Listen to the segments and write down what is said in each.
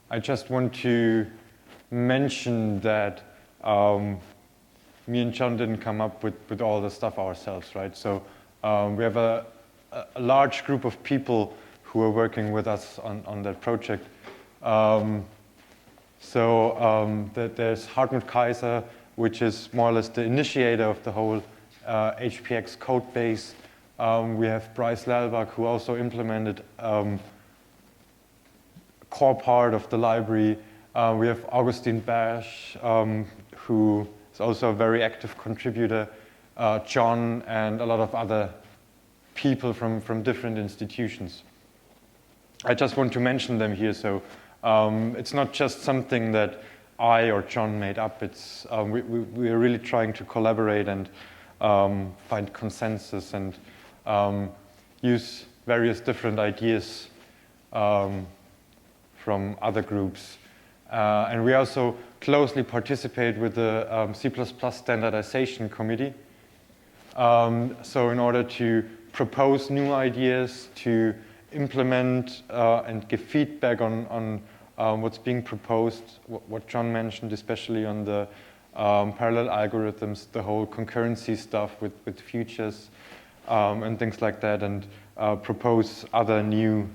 I just want to mention that me and John didn't come up with all the stuff ourselves, right? So we have a large group of people who are working with us on that project. There's Hartmut Kaiser, which is more or less the initiator of the whole HPX code base. We have Bryce Lalbach, who also implemented a core part of the library. We have Augustin Bash, who is also a very active contributor, John, and a lot of other people from different institutions. I just want to mention them here, so it's not just something that I or John made up. It's we are really trying to collaborate and find consensus and use various different ideas from other groups. And we also closely participate with the C++ standardization committee. So in order to propose new ideas, to implement and give feedback on what's being proposed, what John mentioned, especially on the parallel algorithms, the whole concurrency stuff with futures and things like that, and propose other new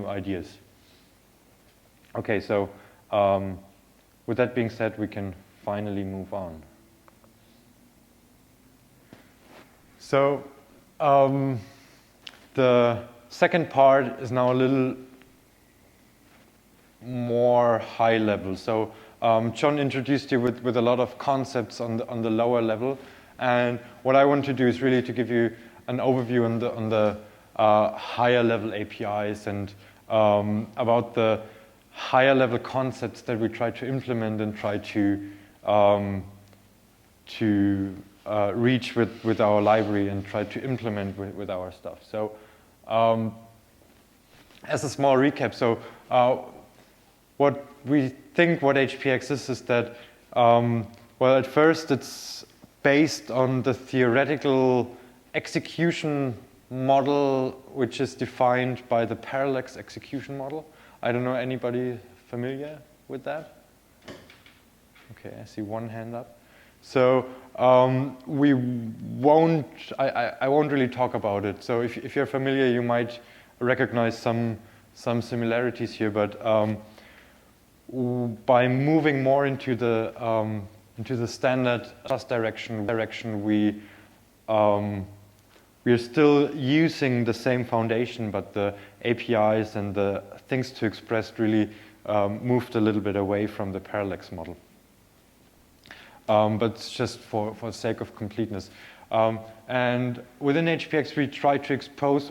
ideas. Okay, so with that being said, we can finally move on. So the second part is now a little more high level. So John introduced you with a lot of concepts on the lower level, and what I want to do is really to give you an overview on the higher level APIs and about the higher level concepts that we try to implement and try to reach with our library and try to implement with our stuff. So as a small recap, so what we think what HPX is that, well, at first it's based on the theoretical execution model, which is defined by the parallax execution model. I don't know, anybody familiar with that? Okay, I see one hand up. So I won't really talk about it. So if you're familiar, you might recognize some similarities here, but by moving more into the standard plus direction, we are still using the same foundation, but the APIs and the things to express really moved a little bit away from the parallax model. But it's just for sake of completeness. And within HPX, we try to expose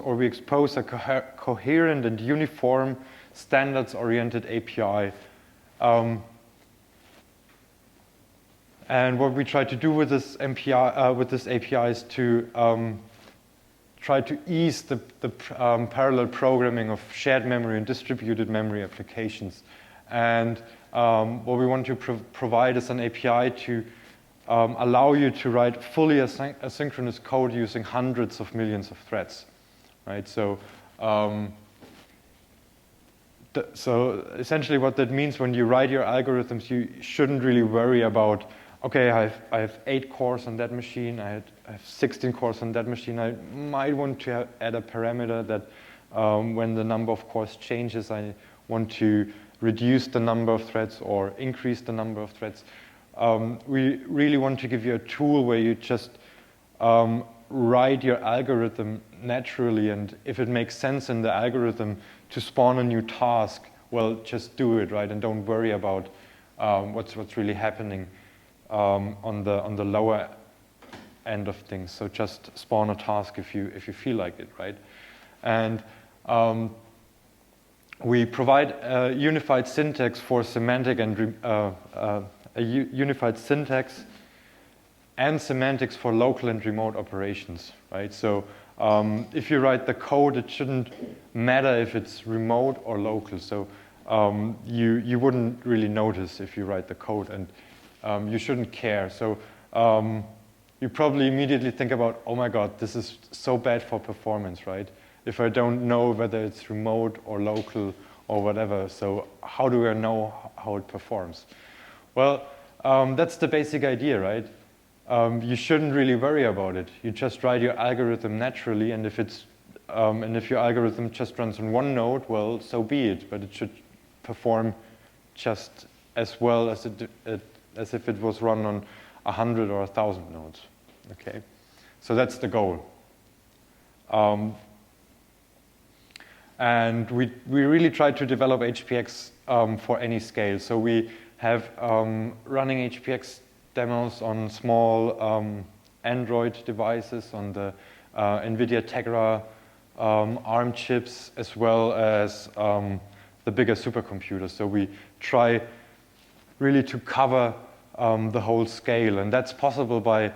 a coherent and uniform standards-oriented API. And what we try to do with this API is to try to ease the parallel programming of shared memory and distributed memory applications. And what we want to provide is an API to allow you to write fully asynchronous code using hundreds of millions of threads, right? So, so essentially what that means when you write your algorithms, you shouldn't really worry about, okay, I have 8 cores on that machine, I have 16 cores on that machine. I might want to add a parameter that when the number of cores changes, I want to reduce the number of threads or increase the number of threads. We really want to give you a tool where you just write your algorithm naturally, and if it makes sense in the algorithm to spawn a new task, well, just do it, right? And don't worry about what's really happening on the lower end of things. So just spawn a task if you feel like it, right? And we provide a unified syntax for semantic and unified syntax and semantics for local and remote operations, right? So if you write the code, it shouldn't matter if it's remote or local. So you wouldn't really notice if you write the code, and you shouldn't care. So you probably immediately think about, oh my God, this is so bad for performance, right? If I don't know whether it's remote or local or whatever. So how do I know how it performs? Well, that's the basic idea, right? You shouldn't really worry about it. You just write your algorithm naturally, and if your algorithm just runs on one node, well, so be it. But it should perform just as well as as if it was run on 100 or 1,000 nodes. Okay, so that's the goal. And we really try to develop HPX for any scale. So we have running HPX demos on small Android devices, on the NVIDIA Tegra ARM chips, as well as the bigger supercomputers. So we try really to cover the whole scale, and that's possible by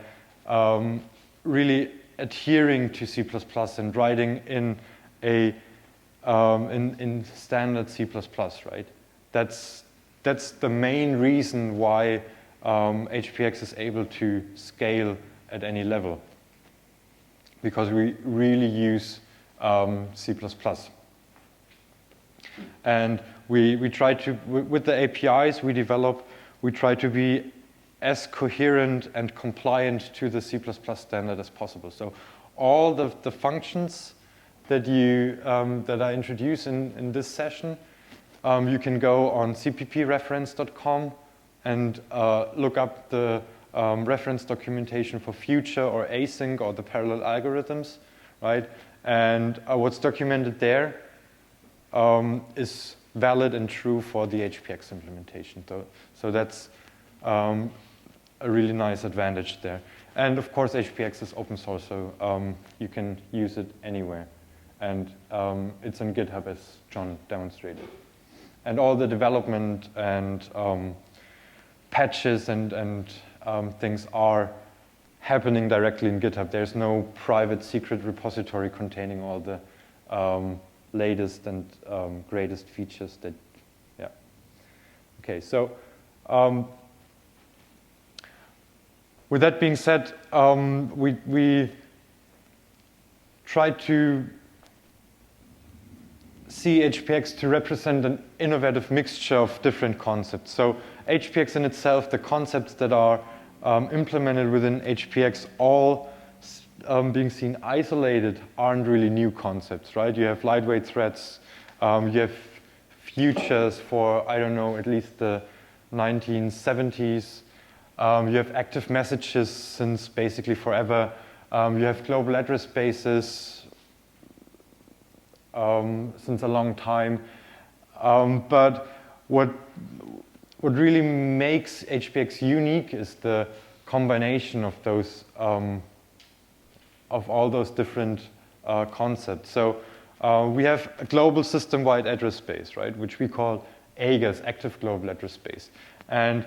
really adhering to C++ and writing in in standard C++, right? That's the main reason why HPX is able to scale at any level, because we really use C++. And we try to, with the APIs we develop, we try to be as coherent and compliant to the C++ standard as possible. So all the functions that I introduce in this session, you can go on cppreference.com and look up the reference documentation for future or async or the parallel algorithms, right? And what's documented there is valid and true for the HPX implementation. So that's a really nice advantage there. And of course, HPX is open source, so you can use it anywhere. And it's on GitHub, as John demonstrated. And all the development and patches and things are happening directly in GitHub. There's no private secret repository containing all the latest and greatest features that, yeah. Okay, so with that being said, we try to see HPX to represent an innovative mixture of different concepts. So HPX in itself, the concepts that are implemented within HPX, all being seen isolated, aren't really new concepts, right? You have lightweight threads, you have futures for, I don't know, at least the 1970s. You have active messages since basically forever. You have global address spaces since a long time. But what really makes HPX unique is the combination of those of all those different concepts. So we have a global system-wide address space, right, which we call AGAS, Active Global Address Space. And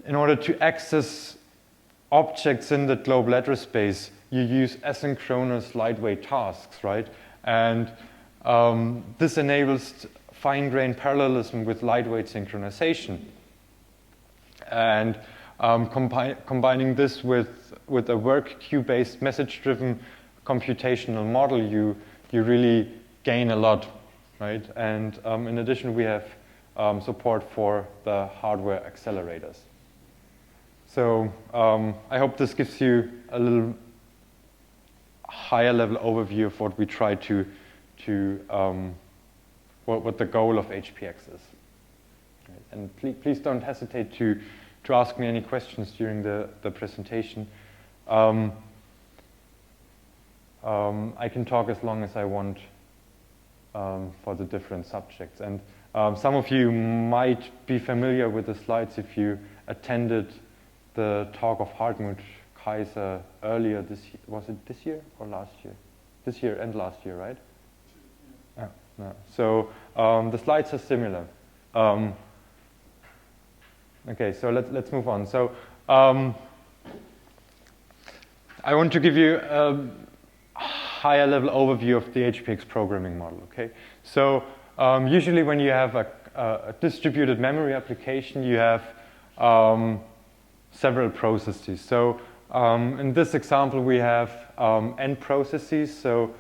in order to access objects in the global address space, you use asynchronous lightweight tasks, right? And this enables fine-grained parallelism with lightweight synchronization. And combining this with a work queue-based message-driven computational model, you really gain a lot, right? And in addition, we have support for the hardware accelerators. So I hope this gives you a little higher level overview of what we try to what the goal of HPX is. Right. And please don't hesitate to ask me any questions during the presentation. I can talk as long as I want for the different subjects. And some of you might be familiar with the slides if you attended the talk of Hartmut Kaiser earlier this year. Was it this year or last year? This year and last year, right? Yeah. No. So the slides are similar. Okay, so let's move on. So I want to give you a higher level overview of the HPX programming model. Okay, so usually when you have a distributed memory application, you have several processes. So in this example, we have n processes. So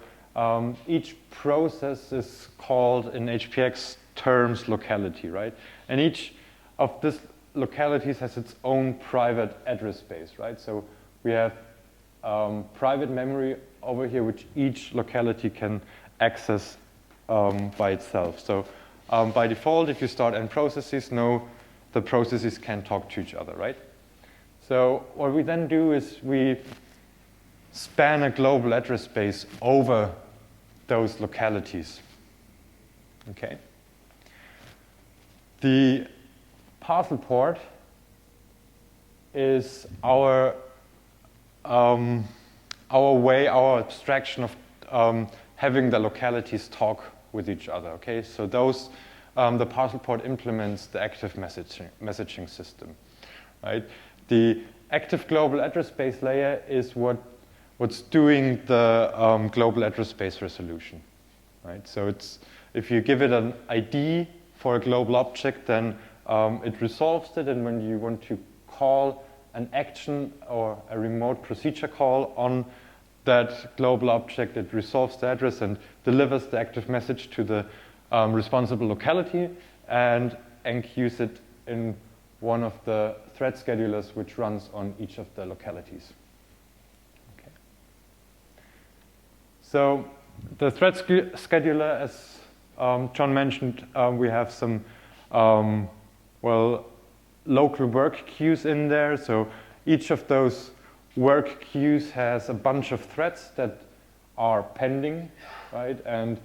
each process is called in HPX terms locality, right? And each of these localities has its own private address space, right? So we have private memory over here, which each locality can access by itself. So by default, if you start n processes, no, the processes can talk to each other, right? So what we then do is we span a global address space over those localities. Okay. The parcel port is our abstraction of having the localities talk with each other. Okay, so those the parcel port implements the active messaging system, right? The active global address space layer is what's doing the global address space resolution, right? So it's if you give it an ID for a global object, then it resolves it, and when you want to call an action or a remote procedure call on that global object, it resolves the address and delivers the active message to the responsible locality and enqueues it in one of the thread schedulers which runs on each of the localities. Okay. So the thread scheduler, as John mentioned, we have some local work queues in there. So each of those work queues has a bunch of threads that are pending, right? And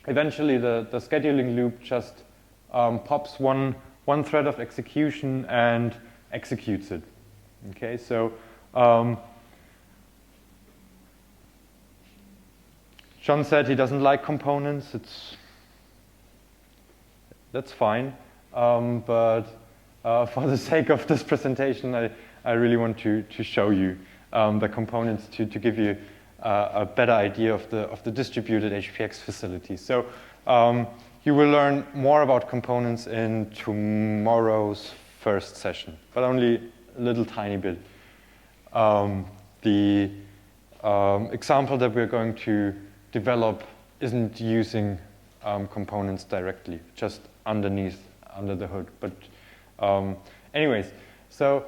eventually the scheduling loop just pops one thread of execution and executes it. Okay, so John said he doesn't like components. That's fine, but for the sake of this presentation, I really want to show you the components to give you a better idea of the distributed HPX facility. So you will learn more about components in tomorrow's first session, but only a little tiny bit. The example that we're going to develop isn't using components directly, just under the hood. But anyways, so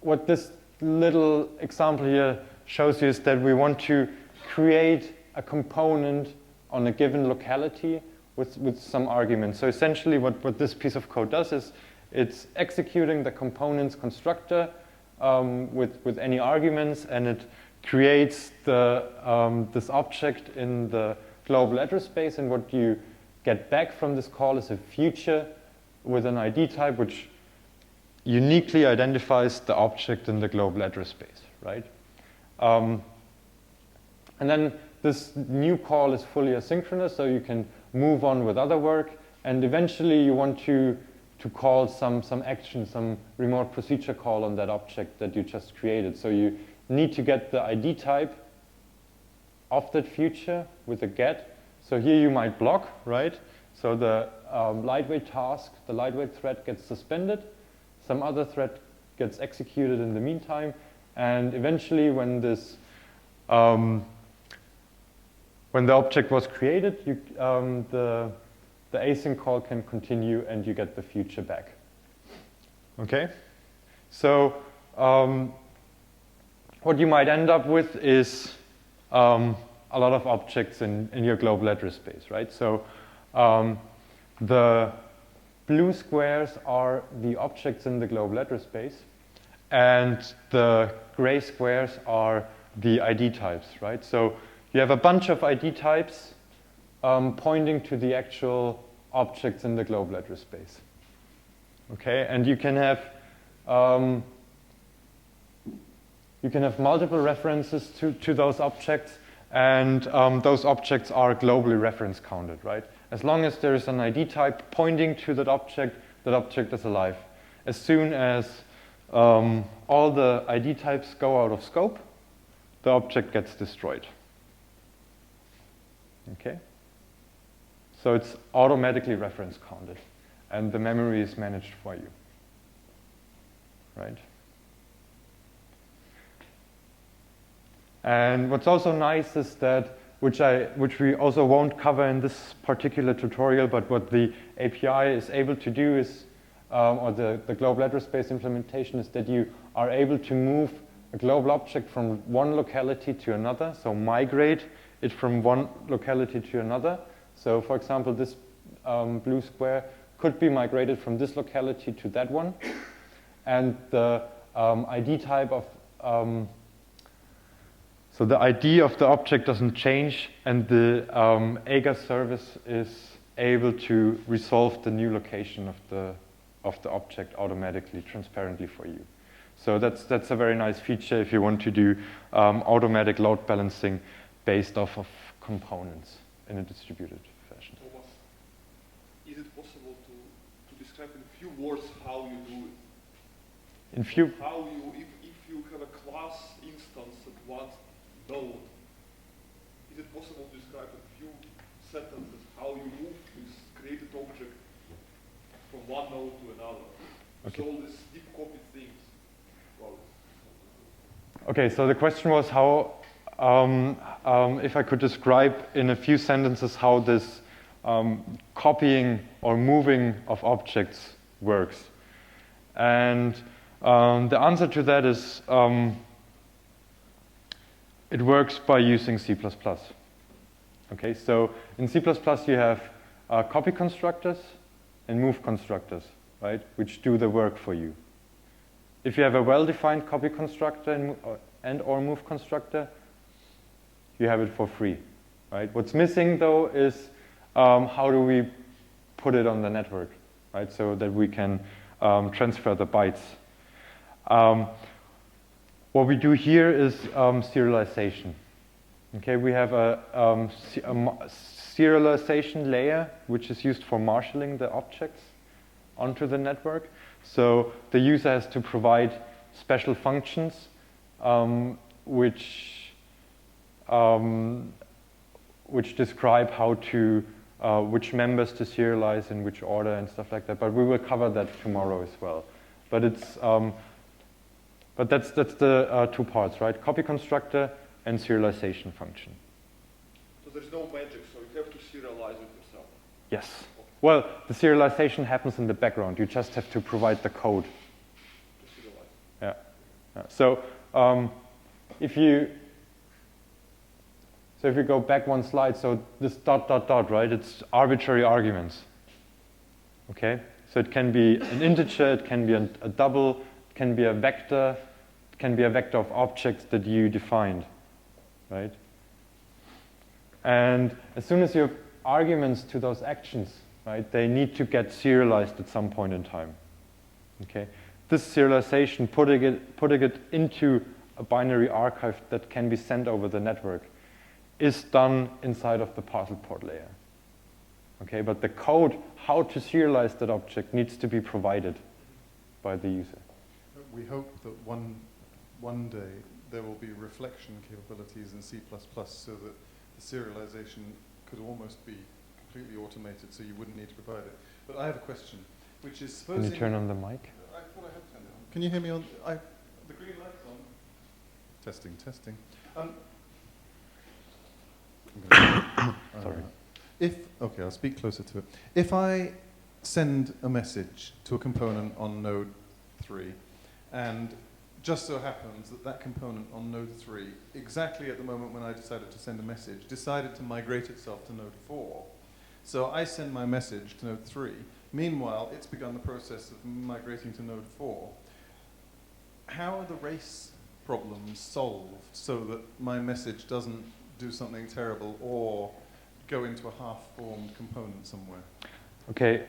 what this little example here shows you is that we want to create a component on a given locality with some arguments. So essentially what this piece of code does is it's executing the components constructor with any arguments, and it creates this object in the global address space, and what you get back from this call is a future with an ID type which uniquely identifies the object in the global address space, right? And then this new call is fully asynchronous, so you can move on with other work, and eventually you want to call some action, some remote procedure call on that object that you just created. So you need to get the ID type of that future with a get. So here you might block, right? So the lightweight task, the lightweight thread gets suspended, some other thread gets executed in the meantime, and eventually when this when the object was created, the async call can continue and you get the future back. Okay? So what you might end up with is a lot of objects in your global address space, right? So the blue squares are the objects in the global address space, and the gray squares are the ID types, right? So you have a bunch of ID types pointing to the actual objects in the global address space. Okay, and you can have multiple references to those objects, and those objects are globally reference counted, right? As long as there is an ID type pointing to that object is alive. As soon as all the ID types go out of scope, the object gets destroyed. Okay? So it's automatically reference counted, and the memory is managed for you, right? And what's also nice is that, which we also won't cover in this particular tutorial, but what the API is able to do is, or the global address space implementation is that you are able to move a global object from one locality to another, so migrate it from one locality to another. So for example, this blue square could be migrated from this locality to that one. And the ID type of, so the ID of the object doesn't change, and the AGA service is able to resolve the new location of the object automatically, transparently for you. So that's a very nice feature if you want to do automatic load balancing based off of components in a distributed fashion. Thomas, is it possible to describe in a few words how you do it? In few. How you, if you have a class instance at one node, is it possible to describe in a few sentences how you move this created object from one node to another? Okay. So all these deep copy things. Well, Okay, so the question was how, if I could describe in a few sentences how this copying or moving of objects works. And the answer to that is it works by using C++. Okay, so in C++ you have copy constructors and move constructors, right, which do the work for you. If you have a well-defined copy constructor and or move constructor, you have it for free, right? What's missing though is how do we put it on the network, right, so that we can transfer the bytes. What we do here is serialization. Okay, we have a serialization layer which is used for marshalling the objects onto the network. So the user has to provide special functions which describe how to which members to serialize in which order and stuff like that. But we will cover that tomorrow as well. But it's but that's the two parts, right? Copy constructor and serialization function. so there's no magic, so you have to serialize it yourself. Yes. Well, the serialization happens in the background. You just have to provide the code. To serialize. Yeah. Yeah. So if you go back one slide, so this dot, right? It's arbitrary arguments. Okay? So it can be an integer, it can be a double, it can be a vector, it can be a vector of objects that you defined, right? And as soon as you have arguments to those actions, right, they need to get serialized at some point in time. Okay? This serialization, putting it into a binary archive that can be sent over the network, is done inside of the parcel port layer. Okay, but the code, how to serialize that object, needs to be provided by the user. We hope that one day there will be reflection capabilities in C++ so that the serialization could almost be completely automated, so you wouldn't need to provide it. But I have a question, which is supposing... Can you turn on the mic? I thought I had turned it on. Can you hear me on? The green light's on. Testing, testing. Sorry. Okay, I'll speak closer to it. If I send a message to a component on node 3, and just so happens that that component on node 3, exactly at the moment when I decided to send a message, decided to migrate itself to node 4. So I send my message to node 3. Meanwhile, it's begun the process of migrating to node 4. How are the race problems solved so that my message doesn't do something terrible or go into a half-formed component somewhere? Okay.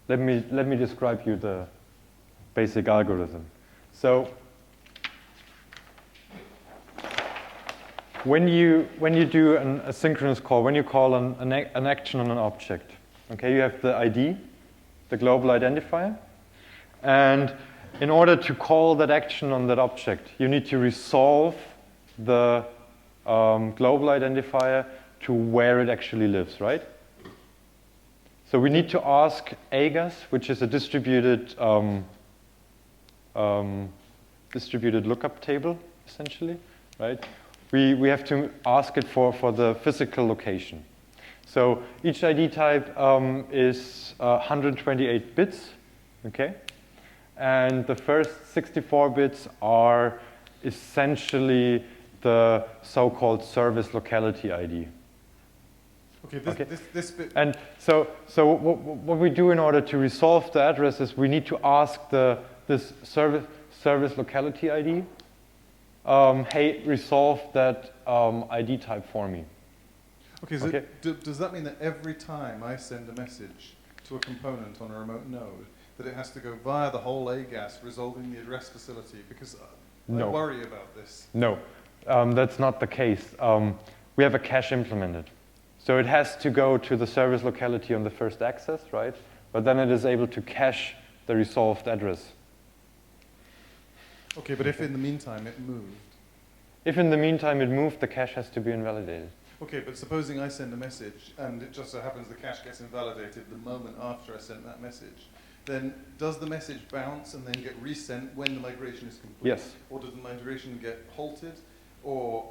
Let me describe you the basic algorithm. So when you do an asynchronous call, when you call an action on an object, okay, you have the ID, the global identifier, and in order to call that action on that object, you need to resolve the global identifier to where it actually lives, right? So we need to ask AGAS, which is a distributed distributed lookup table, essentially, right? We have to ask it for the physical location. So each ID type is 128 bits, okay? And the first 64 bits are essentially the so-called service locality ID. Okay, this bit. And so what we do in order to resolve the address is we need to ask this service locality ID, hey, resolve that ID type for me. Okay, so does that mean that every time I send a message to a component on a remote node, that it has to go via the whole AGAS resolving the address facility? Because I worry about this. No, that's not the case. We have a cache implemented. So it has to go to the service locality on the first access, right? But then it is able to cache the resolved address. Okay, but if in the meantime it moved? If in the meantime it moved, the cache has to be invalidated. Okay, but supposing I send a message and it just so happens the cache gets invalidated the moment after I sent that message, then does the message bounce and then get resent when the migration is complete? Yes. Or does the migration get halted? Or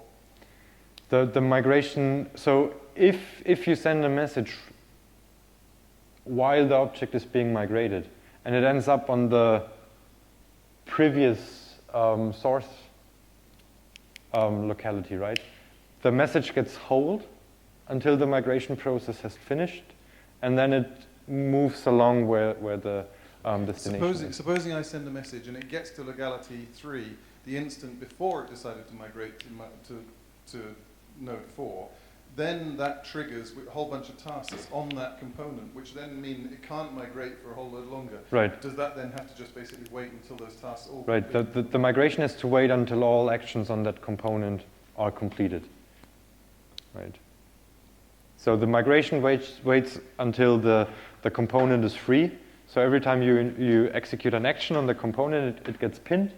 the migration, so if you send a message while the object is being migrated and it ends up on the previous source locality, right? The message gets held until the migration process has finished, and then it moves along where the destination is. Supposing I send a message and it gets to legality 3 the instant before it decided to migrate to node 4, then that triggers a whole bunch of tasks on that component, which then mean it can't migrate for a whole load longer. Right. Does that then have to just basically wait until those tasks all Right. The migration has to wait until all actions on that component are completed. Right. So the migration waits until the component is free. So every time you execute an action on the component, it gets pinned.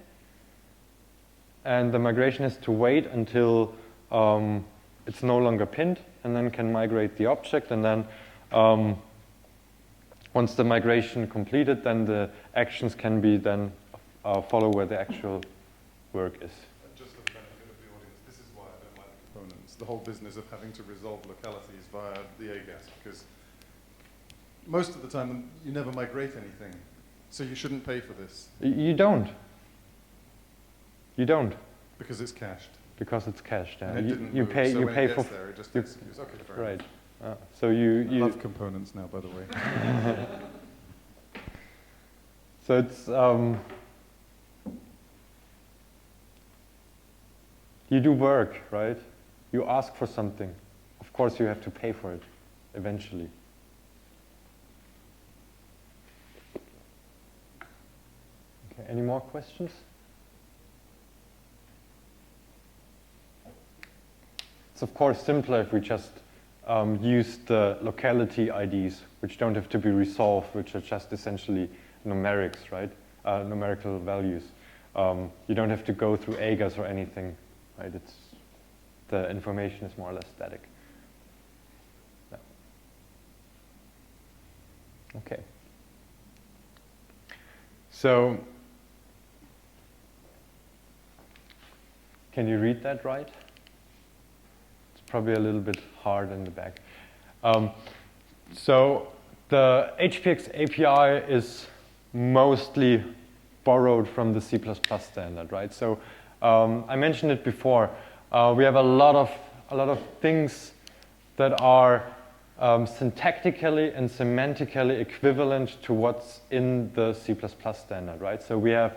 And the migration has to wait until it's no longer pinned, and then can migrate the object. And then once the migration completed, then the actions can be then follow where the actual work is. Just for the benefit of the audience, this is why I don't like components. The whole business of having to resolve localities via the AGAS, because most of the time you never migrate anything, so you shouldn't pay for this. You don't. You don't. Because it's cached. Because it's cached. And it didn't you move, pay. so You when pay it for. gets there, it just executes. Okay, fair enough. Right. So you I love components now, by the way. So it's you do work, right? You ask for something. Of course, you have to pay for it eventually. Okay. Any more questions? It's of course simpler if we just use the locality IDs, which don't have to be resolved, which are just essentially numerics, right? Numerical values. You don't have to go through AGAS or anything, right? The information is more or less static. Yeah. Okay. So, can you read that right? Probably a little bit hard in the back. So the HPX API is mostly borrowed from the C++ standard, right? So I mentioned it before. We have a lot of things that are syntactically and semantically equivalent to what's in the C++ standard, right? So we have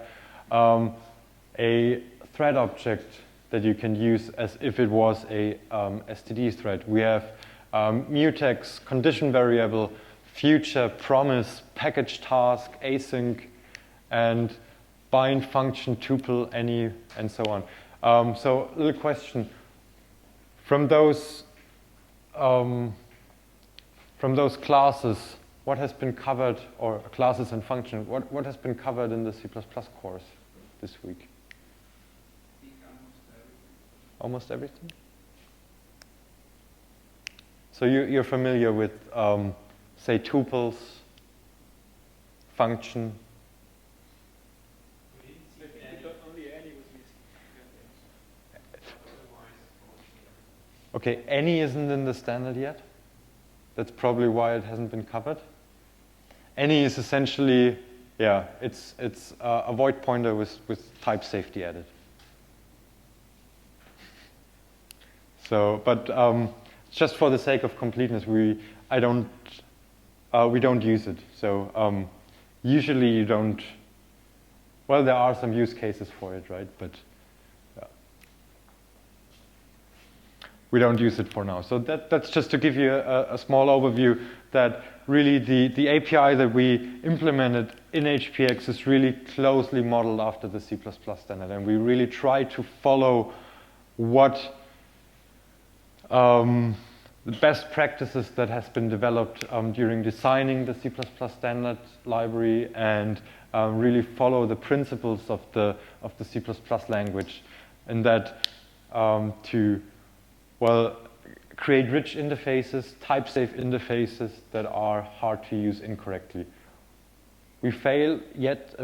a thread object that you can use as if it was a STD thread. We have mutex, condition variable, future, promise, package task, async, and bind function, tuple, any, and so on. So a little question. From those classes, what has been covered, or classes and function, what has been covered in the C++ course this week? Almost everything? So you're familiar with, say, tuples, function? Only any Okay, any isn't in the standard yet. That's probably why it hasn't been covered. Any is essentially, yeah, it's a void pointer with type safety added. So, but just for the sake of completeness, we don't use it. So usually you don't. Well, there are some use cases for it, right? But yeah. We don't use it for now. So that's just to give you a small overview that really the API that we implemented in HPX is really closely modeled after the C++ standard, and we really try to follow what the best practices that has been developed during designing the C++ standard library, and really follow the principles of the C++ language, and that to, well, create rich interfaces, type-safe interfaces that are hard to use incorrectly. We fail yet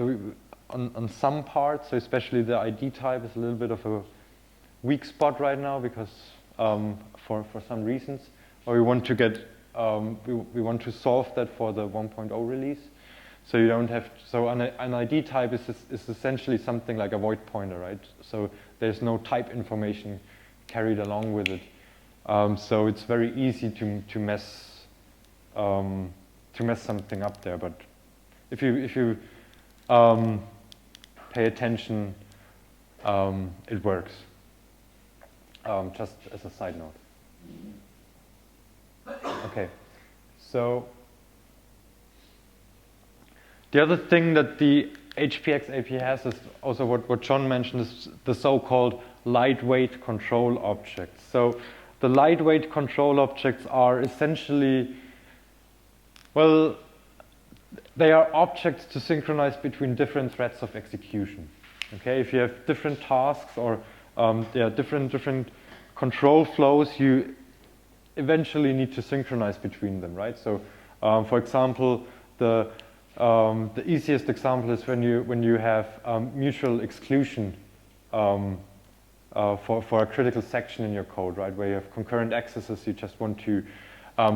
on some parts, so especially the ID type is a little bit of a weak spot right now because for some reasons, or we want to get we want to solve that for the 1.0 release. So you don't have so an ID type is essentially something like a void pointer, right? So there's no type information carried along with it. So it's very easy to mess something up there. But if you pay attention, it works. Just as a side note. Okay, so the other thing that the HPX API has is also what John mentioned, is the so-called lightweight control objects. So the lightweight control objects are essentially, well, they are objects to synchronize between different threads of execution. Okay, if you have different tasks or different control flows, you eventually need to synchronize between them, right? So, for example, the easiest example is when you have mutual exclusion for a critical section in your code, right? Where you have concurrent accesses you just want to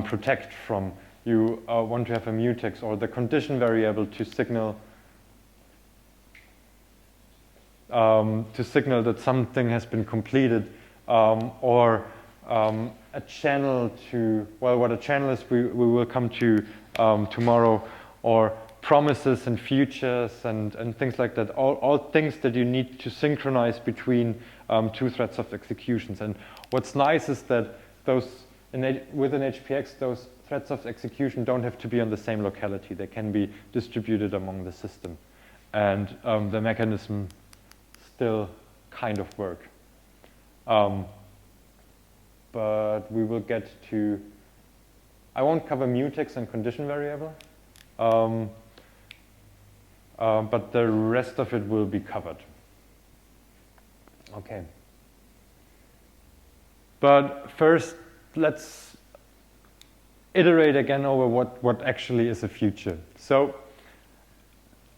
protect from. You want to have a mutex or the condition variable to signal that something has been completed, or a channel to, well, what a channel is we will come to tomorrow, or promises and futures and things like that, all things that you need to synchronize between two threads of executions. And what's nice is that those, within HPX, those threads of execution don't have to be on the same locality. They can be distributed among the system. And the mechanism still kind of work. But we will get to, I won't cover mutex and condition variable, but the rest of it will be covered. Okay. But first, let's iterate again over what actually is a future. So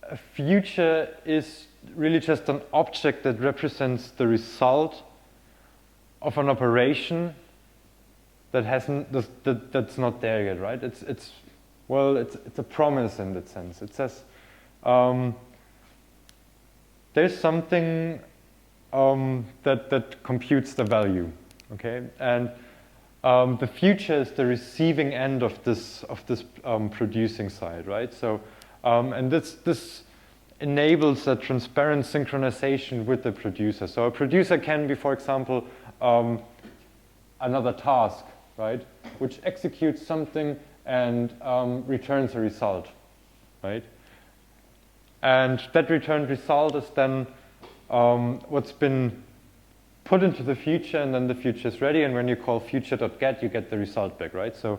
a future is really just an object that represents the result of an operation that that's not there yet, right? It's a promise in that sense. It says there's something that computes the value, okay? And the future is the receiving end of this producing side, right? So and this enables a transparent synchronization with the producer. So a producer can be, for example, another task, right, which executes something and returns a result, right? And that returned result is then what's been put into the future, and then the future is ready, and when you call future.get, you get the result back, right? So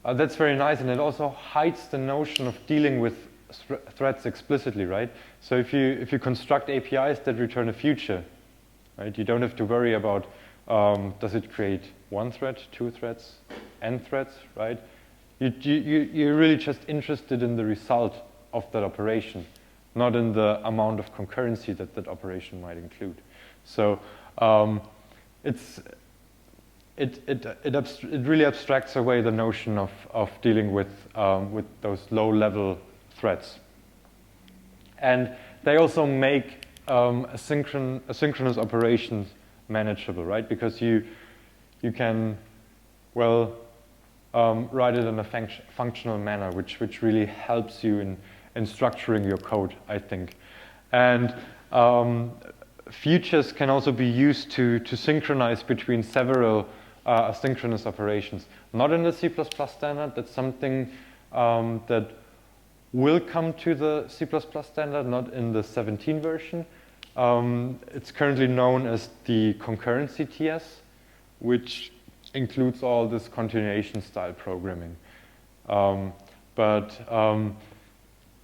that's very nice, and it also hides the notion of dealing with threads explicitly, right? So if you construct APIs that return a future, right, you don't have to worry about does it create one thread, two threads, n threads, right? You're really just interested in the result of that operation. not in the amount of concurrency that that operation might include. So it really abstracts away the notion of dealing with those low-level threads. And they also make asynchronous operations manageable, right? Because you can, well, write it in a functional manner, which really helps you in structuring your code, I think. And futures can also be used to synchronize between several asynchronous operations. Not in the C++ standard. That's something that will come to the C++ standard, not in the 17 version. It's currently known as the concurrency TS, which includes all this continuation style programming.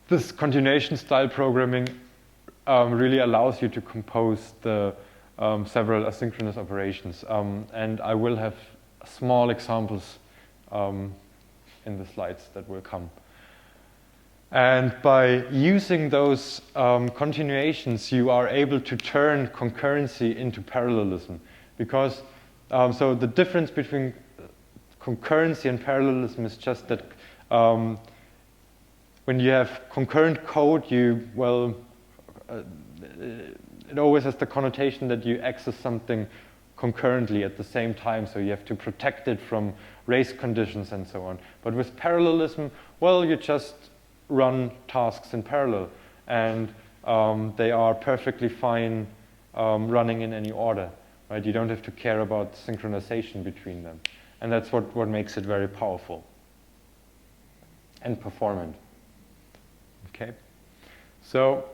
This continuation style programming really allows you to compose the several asynchronous operations. And I will have small examples in the slides that will come. And by using those continuations, you are able to turn concurrency into parallelism. Because, so the difference between concurrency and parallelism is just that when you have concurrent code, it always has the connotation that you access something concurrently at the same time, so you have to protect it from race conditions and so on. But with parallelism, well, you just run tasks in parallel, and they are perfectly fine running in any order, right? You don't have to care about synchronization between them. And that's what makes it very powerful and performant. Okay, so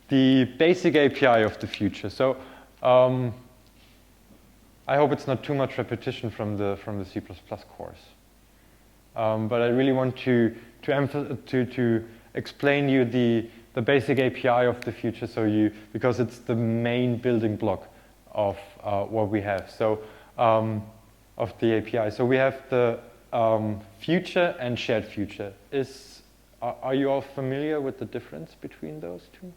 the basic API of the future. So I hope it's not too much repetition from the C++ course, but I really want to explain you the basic API of the future, because it's the main building block of what we have. So of the API. So we have the future and shared future. Are you all familiar with the difference between those two?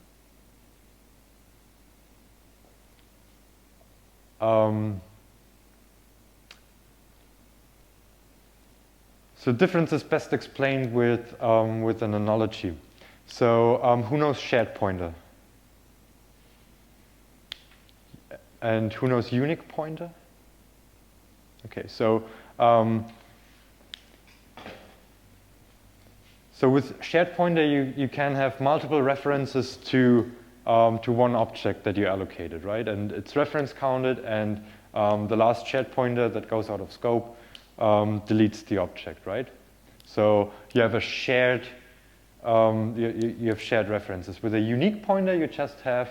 So difference is best explained with an analogy. So who knows shared pointer? And who knows unique pointer? Okay, so with shared pointer, you can have multiple references to one object that you allocated, right? And it's reference counted, and the last shared pointer that goes out of scope deletes the object, right? So you have a shared, you have shared references. With a unique pointer, you just have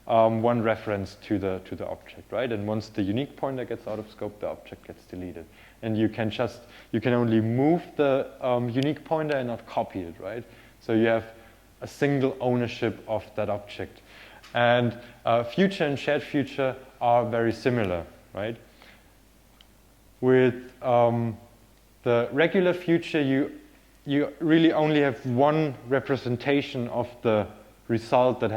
one reference to the object, right? And once the unique pointer gets out of scope, the object gets deleted. And you can only move the unique pointer and not copy it, right? So you have a single ownership of that object. And future and shared future are very similar, right? With the regular future, you really only have one representation of the result that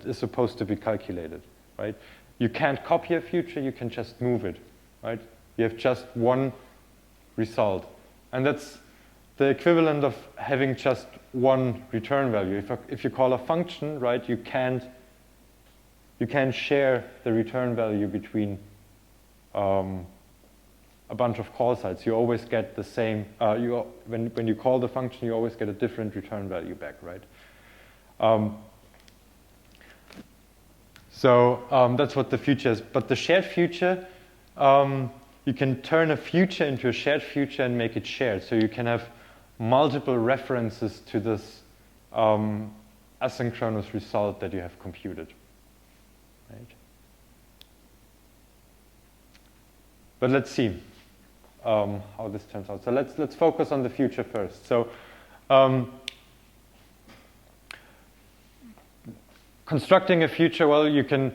is supposed to be calculated, right? You can't copy a future, you can just move it, right? You have just one result. And that's the equivalent of having just one return value. If you call a function, right, you can't share the return value between a bunch of call sites. You always get the same, when you call the function, you always get a different return value back, right? That's what the future is. But the shared future, you can turn a future into a shared future and make it shared. So you can have multiple references to this asynchronous result that you have computed, right? But let's see how this turns out. So let's focus on the future first. So constructing a future, well, you can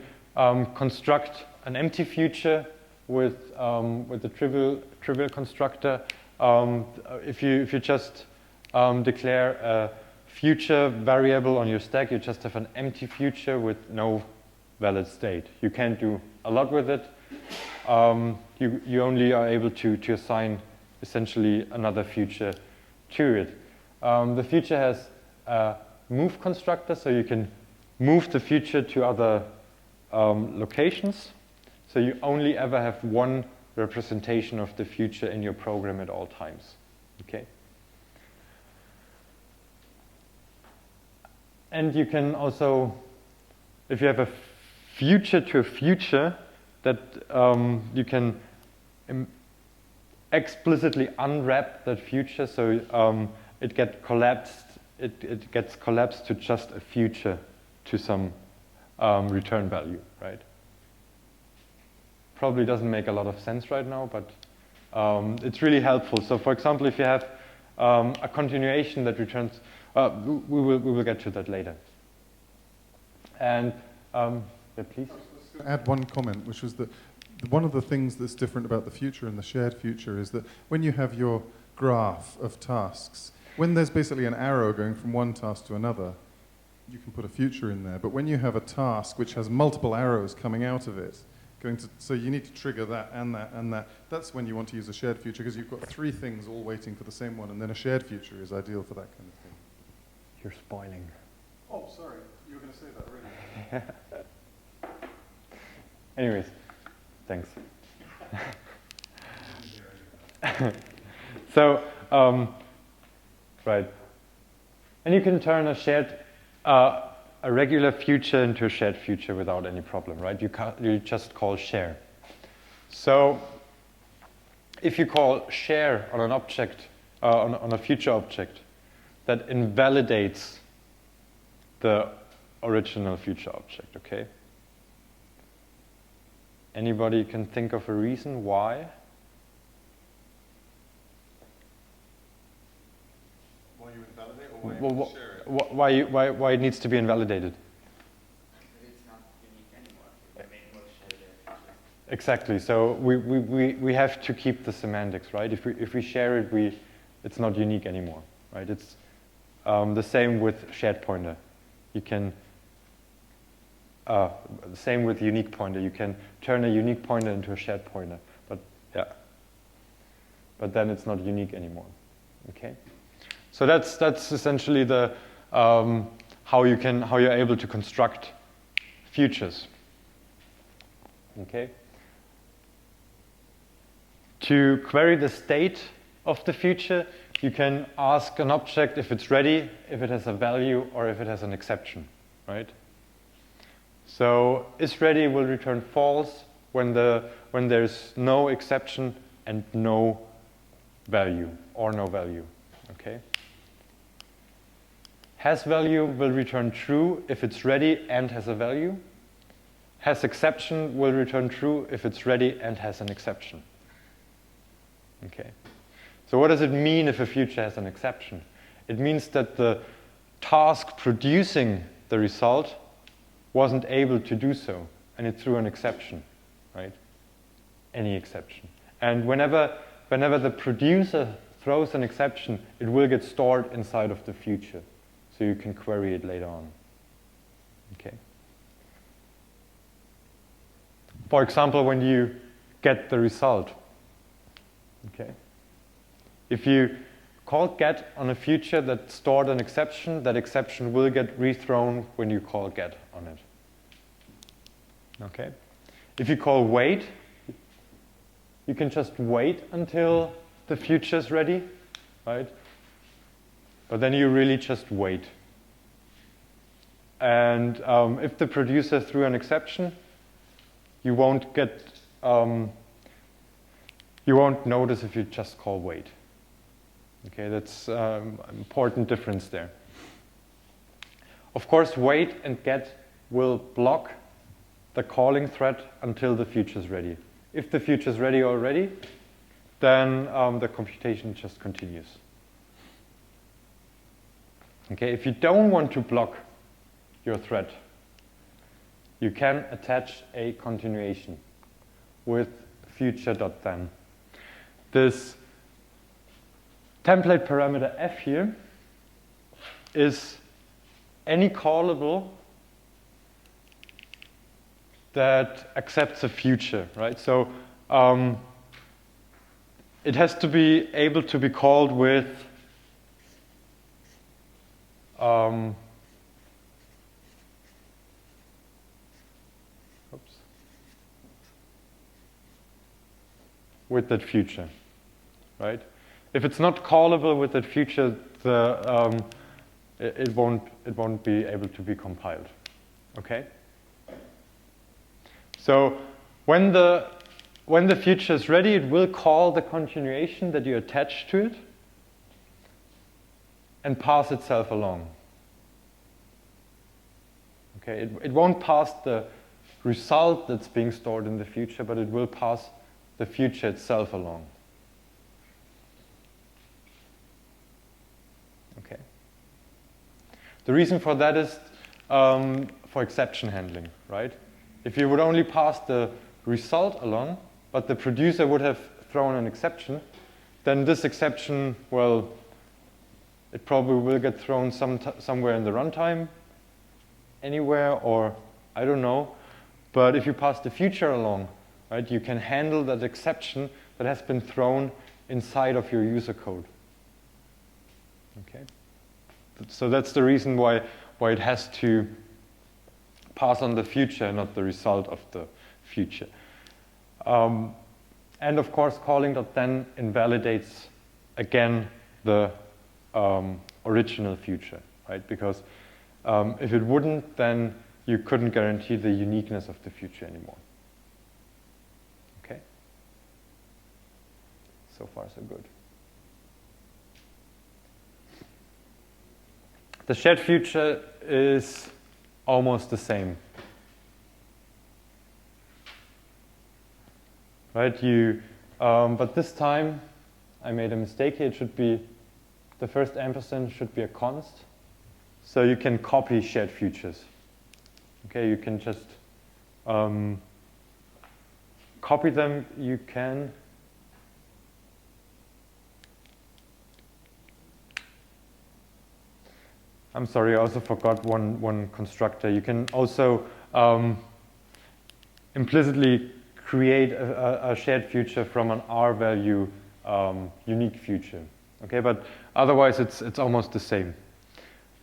construct an empty future with a trivial constructor. If you just declare future variable on your stack, you just have an empty future with no valid state. You can't do a lot with it. You only are able to assign essentially another future to it. The future has a move constructor, so you can move the future to other locations. So you only ever have one representation of the future in your program at all times. Okay. And you can also, if you have a future to a future, that you can explicitly unwrap that future, so it gets collapsed. It gets collapsed to just a future to some return value, right? Probably doesn't make a lot of sense right now, but it's really helpful. So, for example, if you have a continuation that returns, we will get to that later. And yeah, please. Add one comment, which was that one of the things that's different about the future and the shared future is that when you have your graph of tasks, when there's basically an arrow going from one task to another, you can put a future in there. But when you have a task which has multiple arrows coming out of it, so you need to trigger that and that and that, that's when you want to use a shared future, because you've got three things all waiting for the same one, and then a shared future is ideal for that kind of thing. You're spoiling. Oh, sorry. You were going to say that already. Anyways, thanks. So, right. And you can turn a shared, a regular future into a shared future without any problem, right? You just call share. So, if you call share on an object, on a future object, that invalidates the original future object, okay? Anybody can think of a reason why? Why you invalidate or why you share it? Why it needs to be invalidated? It's not unique anymore. We will share the features. Exactly. So we have to keep the semantics, right? If we share it, it's not unique anymore, right? It's the same with shared pointer. You can the same with unique pointer. You can turn a unique pointer into a shared pointer, but yeah. But then it's not unique anymore. Okay. So that's essentially the how you're able to construct futures. Okay. To query the state of the future, you can ask an object if it's ready, if it has a value, or if it has an exception, right? So is ready will return false when there's no exception and no value or no value. Okay. Has value will return true if it's ready and has a value. Has exception will return true if it's ready and has an exception. Okay. So what does it mean if a future has an exception? It means that the task producing the result wasn't able to do so, and it threw an exception, right? Any exception. And whenever the producer throws an exception, it will get stored inside of the future, so you can query it later on. Okay. For example, when you get the result, okay. If you call get on a future that stored an exception, that exception will get rethrown when you call get on it. Okay. If you call wait, you can just wait until the future is ready, right? But then you really just wait. And if the producer threw an exception, you won't get, you won't notice if you just call wait. Okay, that's an important difference there. Of course, wait and get will block the calling thread until the future is ready. If the future is ready already, then the computation just continues. Okay, if you don't want to block your thread, you can attach a continuation with future.then. This template parameter f here is any callable that accepts a future, right? So it has to be able to be called with with that future, right? If it's not callable with that future, it won't be able to be compiled. Okay. So when the future is ready, it will call the continuation that you attach to it and pass itself along. Okay. It won't pass the result that's being stored in the future, but it will pass the future itself along. Okay. The reason for that is for exception handling, right? If you would only pass the result along, but the producer would have thrown an exception, then this exception, well, it probably will get thrown somewhere in the runtime, anywhere, or I don't know. But if you pass the future along, right, you can handle that exception that has been thrown inside of your user code. Okay. So that's the reason why it has to pass on the future, not the result of the future. And of course, calling.then invalidates again the original future, right? Because if it wouldn't, then you couldn't guarantee the uniqueness of the future anymore. Okay? So far, so good. The shared future is almost the same. Right? But this time I made a mistake here. It should be, the first ampersand should be a const. So you can copy shared futures. Okay, you can just copy them. You can I'm sorry, I also forgot one constructor. You can also implicitly create a shared future from an R value unique future. Okay, but otherwise it's almost the same.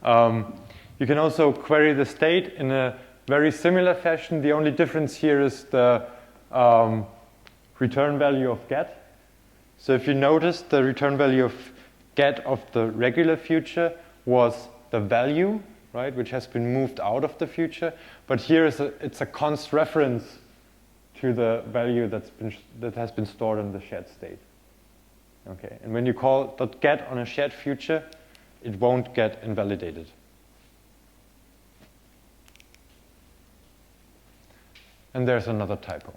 You can also query the state in a very similar fashion. The only difference here is the return value of get. So if you notice, the return value of get of the regular future was the value, right, which has been moved out of the future. But here it's a const reference to the value that has been stored in the shared state. Okay, and when you call .get on a shared future, it won't get invalidated. And there's another typo.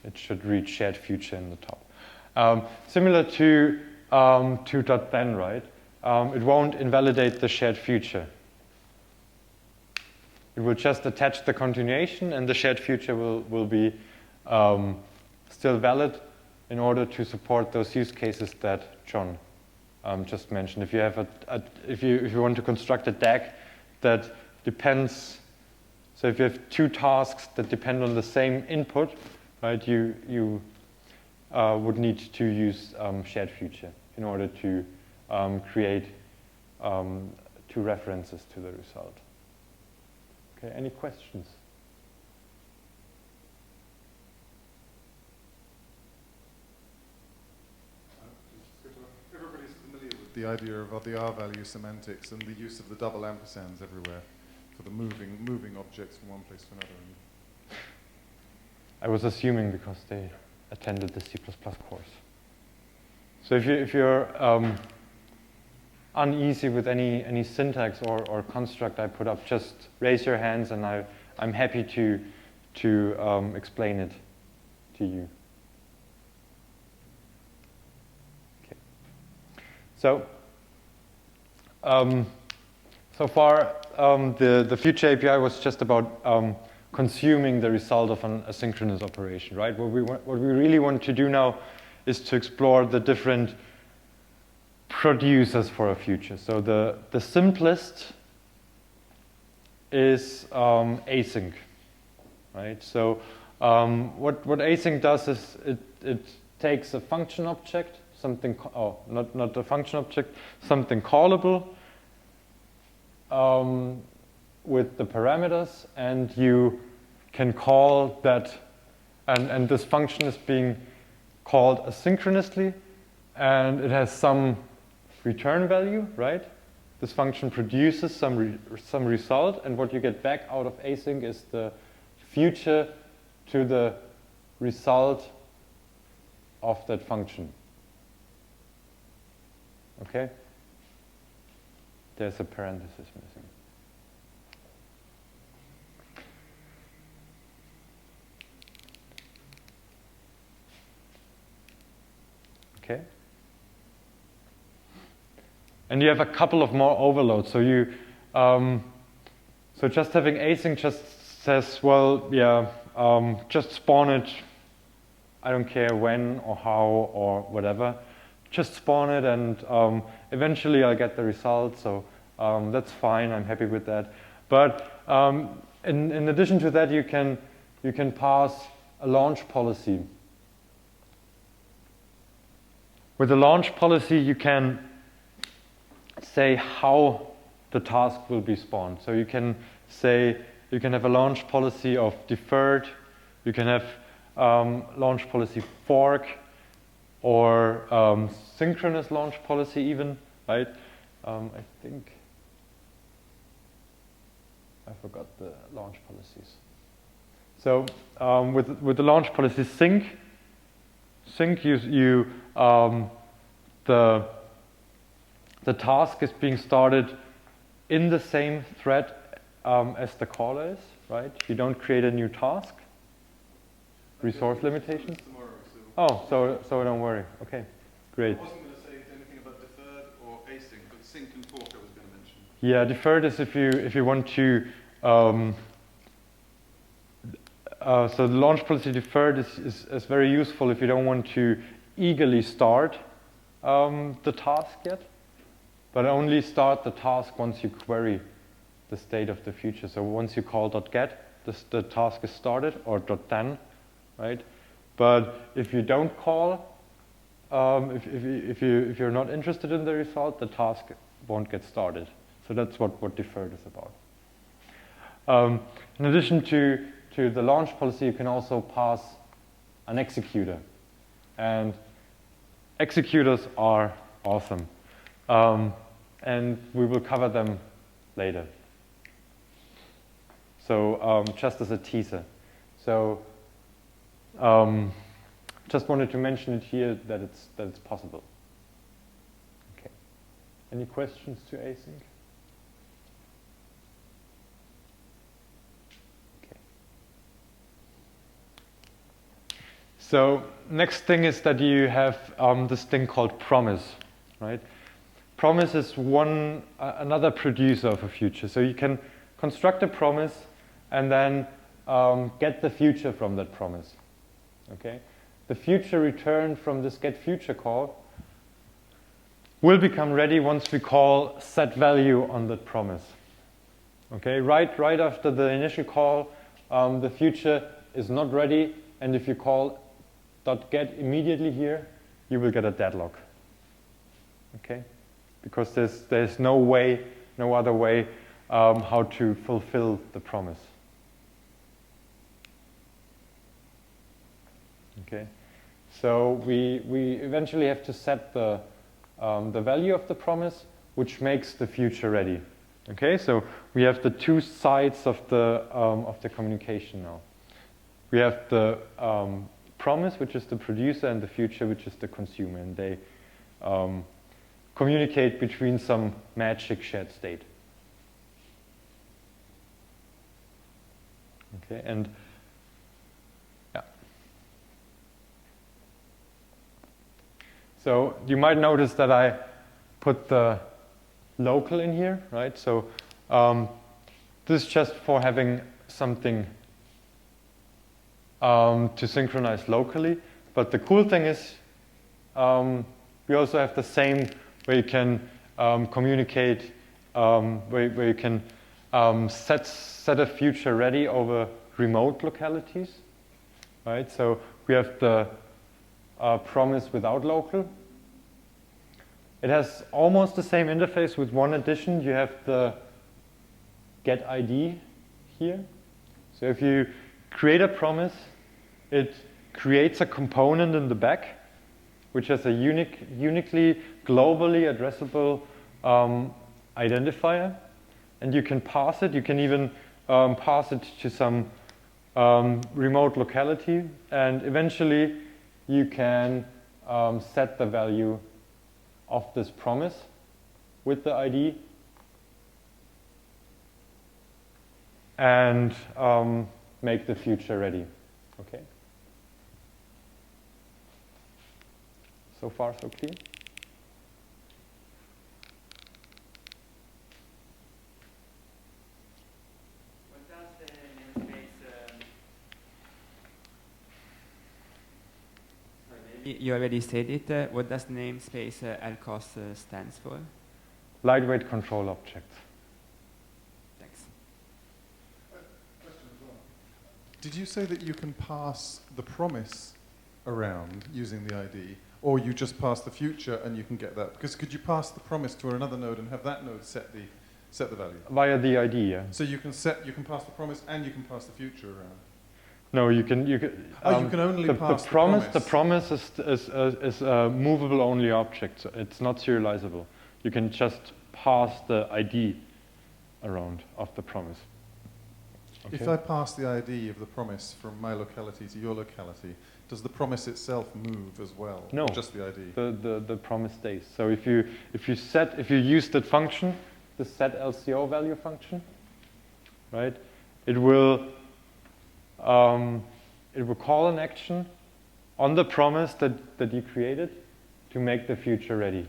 It should read shared future in the top. Similar to .then, right? It won't invalidate the shared future. It will just attach the continuation, and the shared future will be still valid in order to support those use cases that John just mentioned. If you have if you want to construct a DAG that depends, so if you have two tasks that depend on the same input, right? You would need to use shared future in order to create two references to the result. Okay, any questions? Everybody's familiar with the idea of the R value semantics and the use of the double ampersands everywhere for the moving objects from one place to another. I was assuming because they attended the C++ course. So if you're uneasy with any syntax or construct I put up, just raise your hands and I'm happy to explain it to you. Okay. So so far the future API was just about consuming the result of an asynchronous operation, right? What we really want to do now is to explore the different producers for a future. So the simplest is async, right? So what async does is it takes a function object, something, not a function object, something callable with the parameters, and you can call that, and this function is being called asynchronously, and it has some return value, right? This function produces some result, and what you get back out of async is the future to the result of that function. Okay? There's a parenthesis missing. Okay? And you have a couple of more overloads. So you, so just having async just says, well, yeah, just spawn it. I don't care when or how or whatever. Just spawn it, and eventually I'll get the result. So that's fine. I'm happy with that. But in addition to that, you can pass a launch policy. With the launch policy, you can say how the task will be spawned. So you can say, you can have a launch policy of deferred, you can have launch policy fork, or synchronous launch policy even, right? I think I forgot the launch policies. So with the launch policy sync, the task is being started in the same thread as the caller is, right? You don't create a new task. Resource limitations? Oh, so don't worry. Okay, great. I wasn't going to say anything about deferred or async, but sync and fork I was going to mention. Yeah, deferred is if you want to. So the launch policy deferred is very useful if you don't want to eagerly start the task yet, but only start the task once you query the state of the future. So once you call .get, the task is started, or .then, right? But if you don't call, if you're not interested in the result, the task won't get started. So that's what deferred is about. In addition to the launch policy, you can also pass an executor, and executors are awesome. And we will cover them later. So just as a teaser. So just wanted to mention it here that it's possible. Okay. Any questions to async? Okay. So next thing is that you have this thing called promise, right? Promise is another producer of a future. So you can construct a promise and then get the future from that promise. Okay? The future returned from this getFuture call will become ready once we call setValue on that promise. Okay? Right after the initial call, the future is not ready, and if you call .get immediately here, you will get a deadlock. Okay? Because there's no other way how to fulfill the promise. Okay, so we eventually have to set the value of the promise, which makes the future ready. Okay, so we have the two sides of the communication now. We have the promise, which is the producer, and the future, which is the consumer, and they communicate between some magic shared state. Okay, and yeah. So you might notice that I put the local in here, right? So this is just for having something to synchronize locally. But the cool thing is we also have the same where you can communicate, where you can set a future ready over remote localities, right? So we have the promise without local. It has almost the same interface with one addition. You have the get ID here. So if you create a promise, it creates a component in the back, which has a uniquely, globally addressable identifier. And you can pass it. You can even pass it to some remote locality. And eventually, you can set the value of this promise with the ID. And make the future ready. Okay. So far, so clear. What does the namespace? Sorry, you already said it. What does namespace LCOS stands for? Lightweight control objects. Thanks. Did you say that you can pass the promise around using the ID, or you just pass the future and you can get that? Because could you pass the promise to another node and have that node set the value? Via the ID, yeah. So you can pass the promise and you can pass the future around. No, you can. You can only pass the promise. the The promise is a movable only object. So it's not serializable. You can just pass the ID around of the promise. Okay. If I pass the ID of the promise from my locality to your locality, does the promise itself move as well? No. Or just the ID? The promise stays. So if you use that function, the set LCO value function, right? It will call an action on the promise that you created to make the future ready.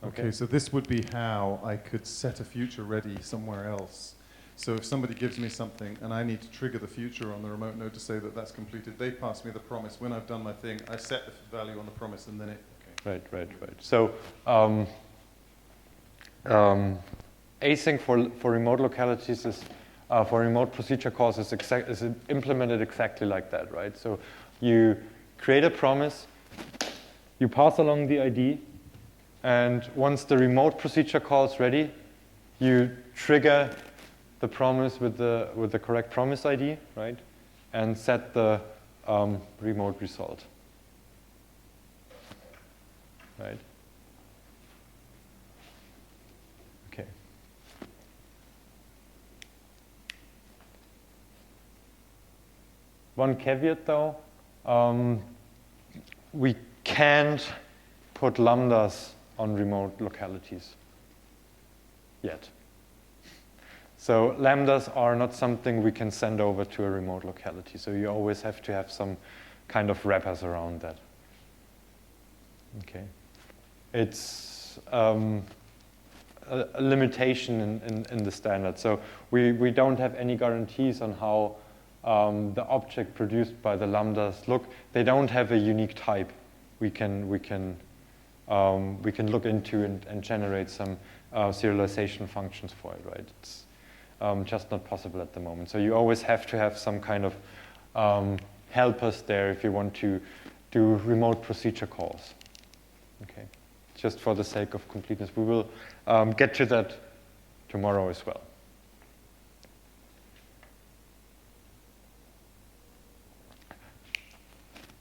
Okay, so this would be how I could set a future ready somewhere else. So if somebody gives me something and I need to trigger the future on the remote node to say that that's completed, they pass me the promise. When I've done my thing, I set the value on the promise and then it... Okay. Right. So async for remote localities is, for remote procedure calls is implemented exactly like that, right? So you create a promise, you pass along the ID, and once the remote procedure call is ready, you trigger the promise with the correct promise ID, right? And set the remote result, right? Okay. One caveat though, we can't put lambdas on remote localities yet. So lambdas are not something we can send over to a remote locality. So you always have to have some kind of wrappers around that. Okay. It's a limitation in the standard. So we don't have any guarantees on how the object produced by the lambdas look. They don't have a unique type. We can look into and generate some serialization functions for it, right? It's just not possible at the moment. So you always have to have some kind of helpers there if you want to do remote procedure calls. Okay, just for the sake of completeness. We will get to that tomorrow as well.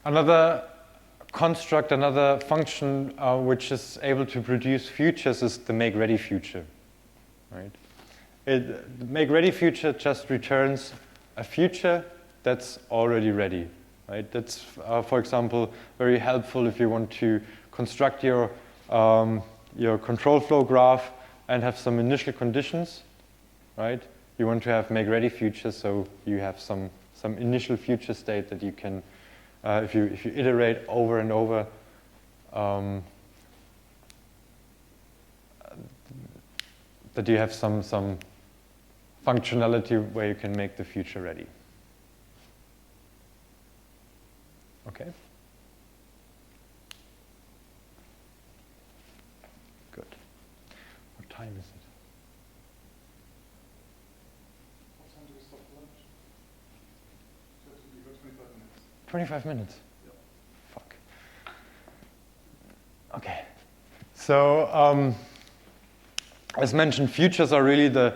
Another construct, another function which is able to produce futures is the make ready future, right? The make ready future just returns a future that's already ready, right? That's, for example, very helpful if you want to construct your control flow graph and have some initial conditions, right? You want to have make ready future, so you have some initial future state that you can, if you iterate over and over, that you have some functionality where you can make the future ready. Okay. 25 minutes. Yeah. Fuck. Okay. So, as mentioned, futures are really the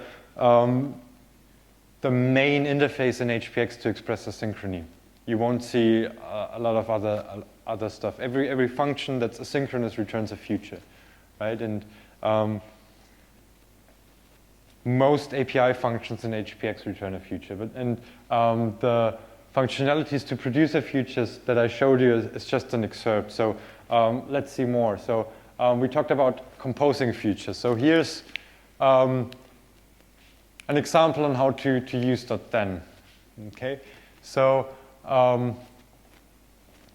main interface in HPX to express asynchrony. You won't see a lot of other stuff. Every function that's asynchronous returns a future, right? And most API functions in HPX return a future. The functionalities to produce a futures that I showed you is just an excerpt. So let's see more. So we talked about composing futures. So here's an example on how to use .then. Okay, so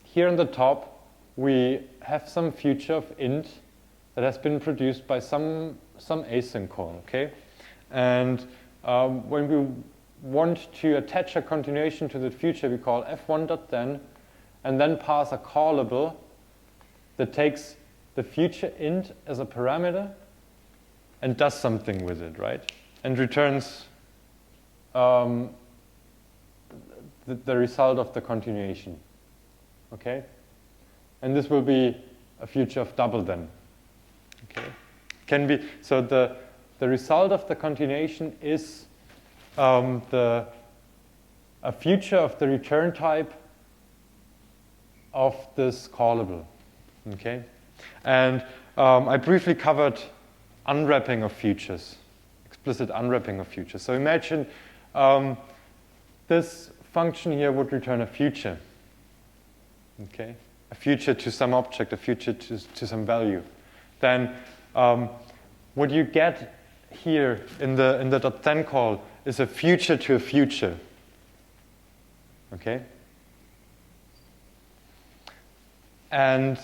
here on the top we have some future of int that has been produced by some async call. Okay, and when we want to attach a continuation to the future, we call f1.then and then pass a callable that takes the future int as a parameter and does something with it, right? And returns the result of the continuation, okay? And this will be a future of double then, okay? Can be, so the result of the continuation is a future of the return type of this callable, okay? And I briefly covered unwrapping of futures, explicit unwrapping of futures. So imagine this function here would return a future, okay? A future to some object, a future to some value. Then what you get here in the .then call is a future to a future, okay? And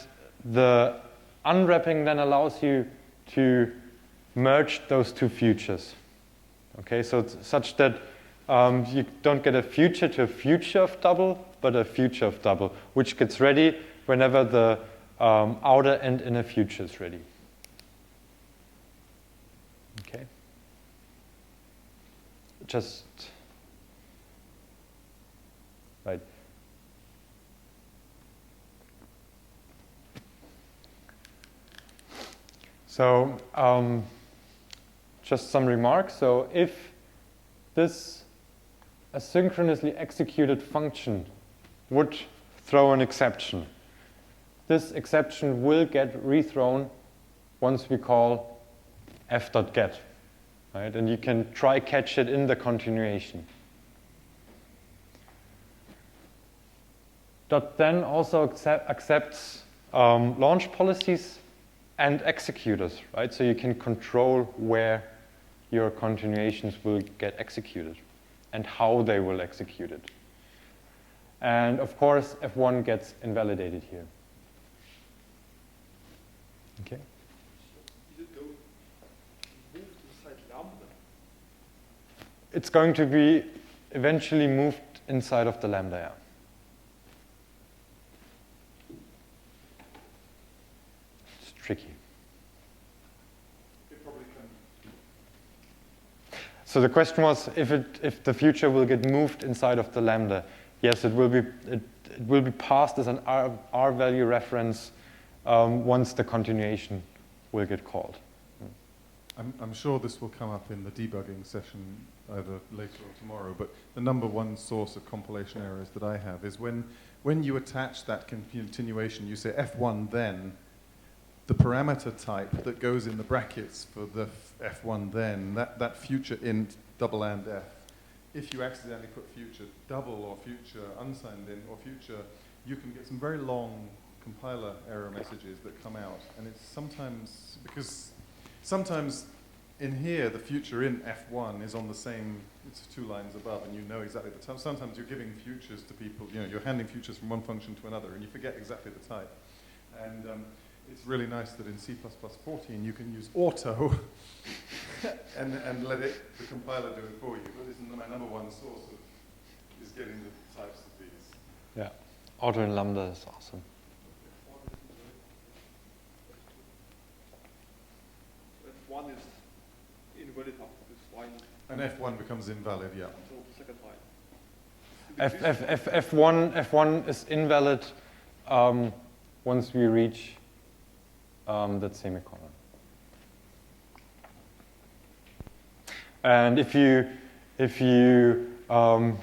the unwrapping then allows you to merge those two futures, okay? So it's such that you don't get a future to a future of double, but a future of double, which gets ready whenever the outer and inner future is ready, okay? Just, right. So, just some remarks. So, if this asynchronously executed function would throw an exception, this exception will get rethrown once we call f.get. Right? And you can try catch it in the continuation. .then also accepts launch policies and executors, right? So you can control where your continuations will get executed and how they will execute it. And of course, F1 gets invalidated here. Okay. It's going to be eventually moved inside of the lambda, yeah. It's tricky. It probably can. So the question was if the future will get moved inside of the lambda. Yes, it will be passed as an R value reference once the continuation will get called. I'm sure this will come up in the debugging session either later or tomorrow, but the number one source of compilation errors that I have is when you attach that continuation, you say F1 then, the parameter type that goes in the brackets for the F1 then, that future int double and F, if you accidentally put future double or future unsigned in or future, you can get some very long compiler error messages that come out, and it's sometimes, because sometimes in here, the future in F1 is on the same, it's 2 lines above, and you know exactly the type. Sometimes you're giving futures to people, you know, you're handing futures from one function to another, and you forget exactly the type. And it's really nice that in C++ 14 you can use auto and let the compiler do it for you. But this is my number one source is getting the types of these. Yeah, auto in lambda is awesome. F1 is invalid after this line. And F1 becomes invalid, yeah. Until the second line. F1 is invalid once we reach that semicolon. And if you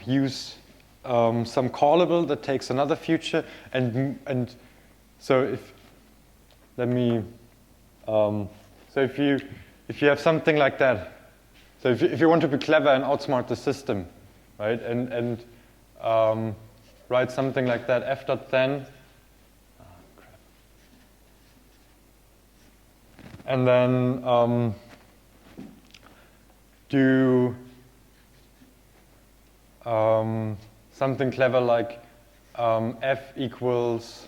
use some callable that takes another future, and so if let me so if you have something like that, so if you want to be clever and outsmart the system, right, and write something like that, f dot then, and then do something clever like f equals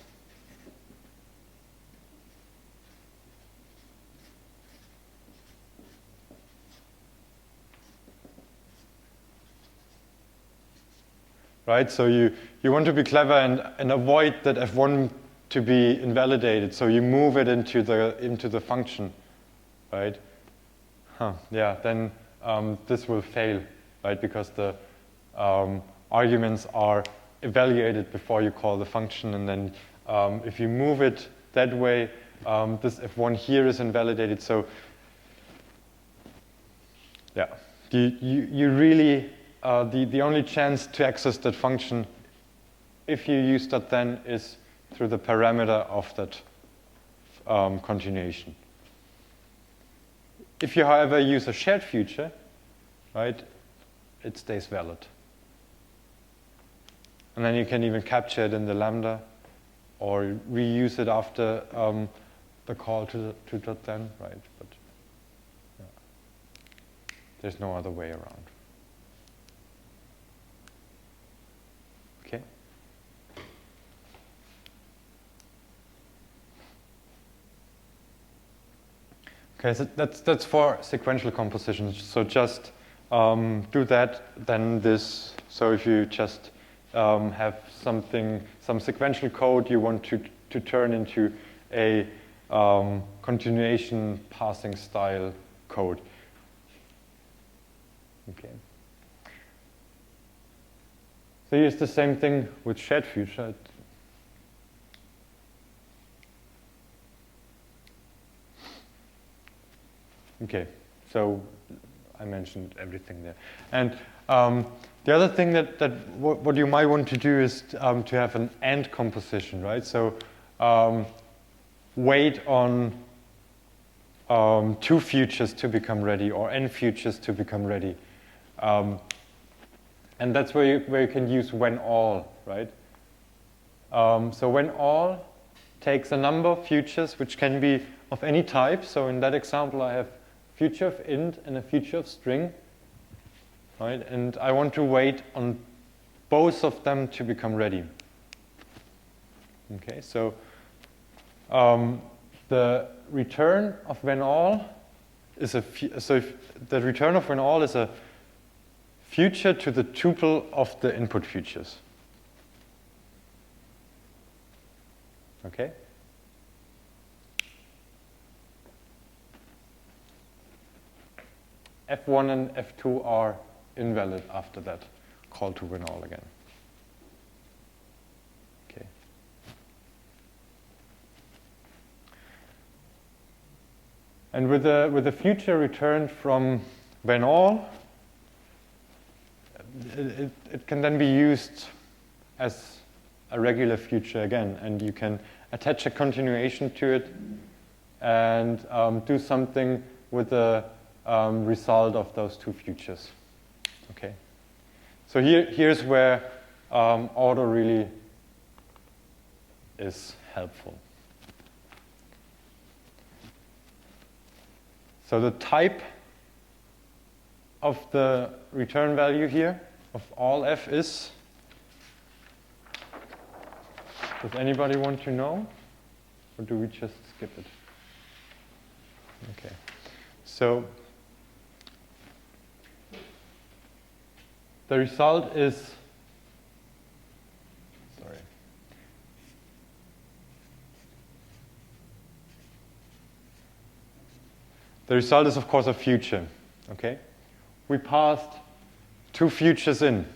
right. So you want to be clever and avoid that f1 to be invalidated. So you move it into the function, right? Yeah. Then this will fail, right? Because the arguments are evaluated before you call the function, and then if you move it that way, this f1 here is invalidated. So yeah, you really the only chance to access that function, if you use that then, is through the parameter of that continuation. If you, however, use a shared future, right, it stays valid. And then you can even capture it in the lambda or reuse it after the call to dot then, right? But yeah, there's no other way around. Okay. Okay, so that's for sequential composition. So just do that, then this. So if you just have some sequential code you want to turn into a continuation passing style code. Okay. So here's the same thing with shared future. Okay, so I mentioned everything there. And the other thing that what you might want to do is to have an AND composition, right? So wait on 2 futures to become ready, or n futures to become ready. And that's where you can use when all, right? So when all takes a number of futures, which can be of any type. So in that example, I have future of int and a future of string, right? And I want to wait on both of them to become ready. Okay, so the return of when all is a future to the tuple of the input futures. Okay. F1 and F2 are invalid after that call to win all again. Okay. And with the future returned from when all, it can then be used as a regular future again, and you can attach a continuation to it and do something with the result of those 2 futures. Okay, so here's where auto really is helpful. So the type of the return value here of all f is, does anybody want to know, or do we just skip it? Okay, so the result is, sorry, the result is of course a future. Okay, we passed 2 futures in,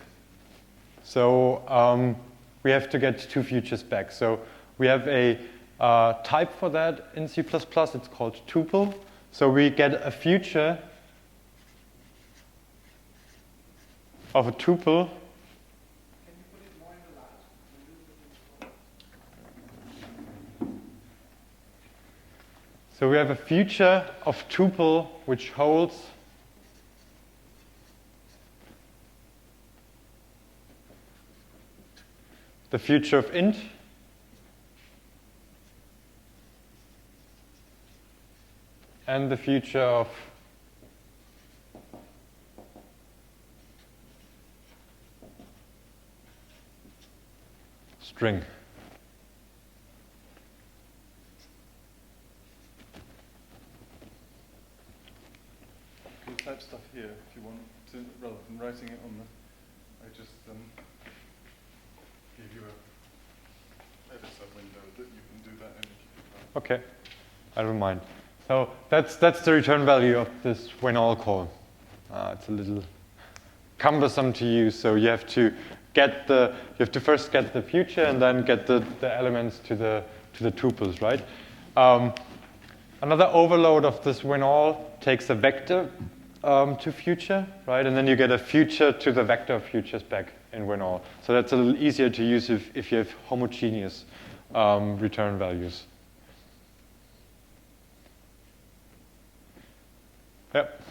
So we have to get two futures back. So we have a type for that in C++. It's called tuple. So we get a future of a tuple. So we have a future of tuple which holds the future of int and the future of string. You can type stuff here if you want to, rather than writing it on the. I just give you a editor window that you can do that in if you Okay, I don't mind. So that's the return value of this when all call. It's a little cumbersome to use, so you have to first get the future and then get the elements to the tuples, right? Another overload of this when all takes a vector to future, right? And then you get a future to the vector of futures back in when all. So that's a little easier to use if you have homogeneous return values. Yep,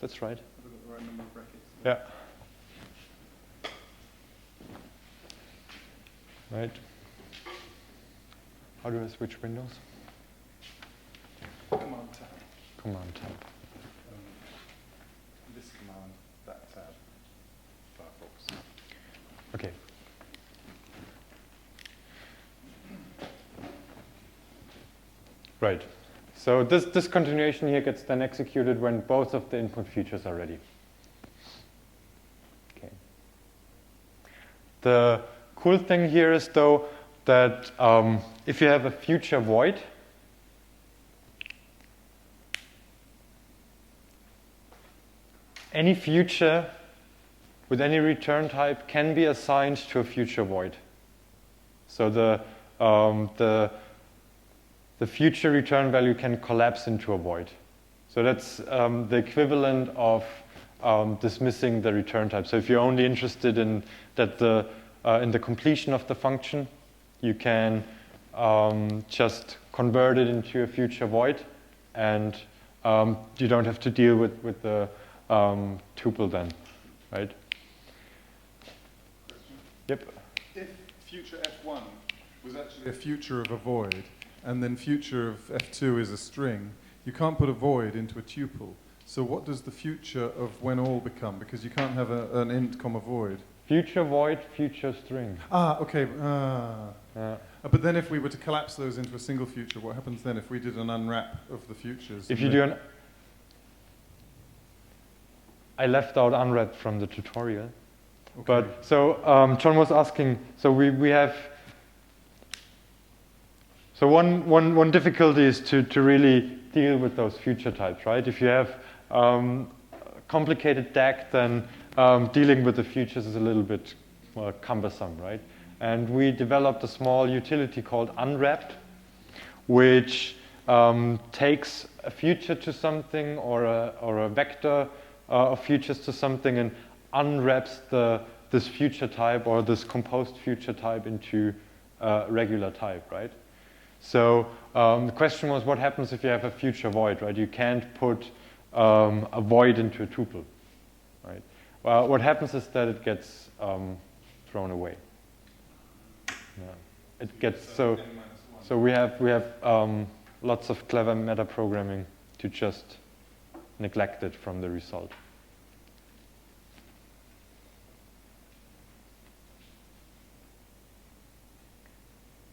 that's right. the right number of brackets. Yeah. Right. How do I switch windows? Command tab. Command tab. This command, that tab. Firefox. Okay. Right. So this continuation here gets then executed when both of the input futures are ready. Okay. The cool thing here is, though, that if you have a future void, any future with any return type can be assigned to a future void. So the future return value can collapse into a void. So that's the equivalent of dismissing the return type. So if you're only interested in that in the completion of the function, you can just convert it into a future void, and you don't have to deal with the tuple then, right? Yep. If future F1 was actually a future of a void, and then future of F2 is a string, you can't put a void into a tuple. So what does the future of when all become? Because you can't have an int comma void. Future void, future string. Ah, okay. Yeah. But then if we were to collapse those into a single future, what happens then if we did an unwrap of the futures? If you do an... I left out unwrap from the tutorial. Okay. But so John was asking, so we have... So one difficulty is to really deal with those future types, right? If you have complicated DAG, then dealing with the futures is a little bit cumbersome, right? And we developed a small utility called unwrapped, which takes a future to something or a vector of futures to something and unwraps this future type or this composed future type into a regular type, right? So the question was, what happens if you have a future void, right? You can't put a void into a tuple, right? Well, what happens is that it gets thrown away. Yeah. It gets so we have lots of clever meta programming to just neglect it from the result.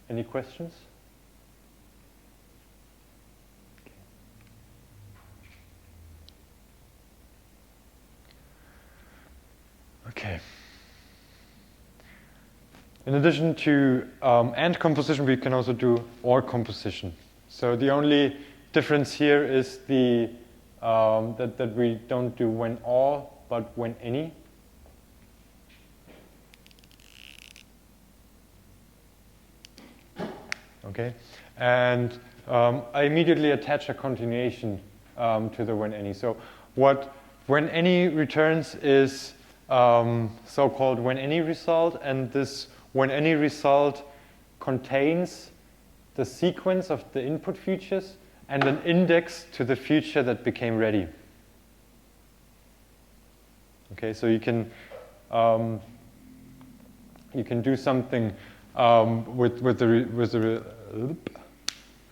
Any questions? Okay. In addition to AND composition, we can also do OR composition. So the only difference here is that we don't do when all, but when any. Okay, and I immediately attach a continuation to the when any. So what when any returns is so-called when any result, and this when any result contains the sequence of the input futures and an index to the future that became ready. Okay, so you can do something with the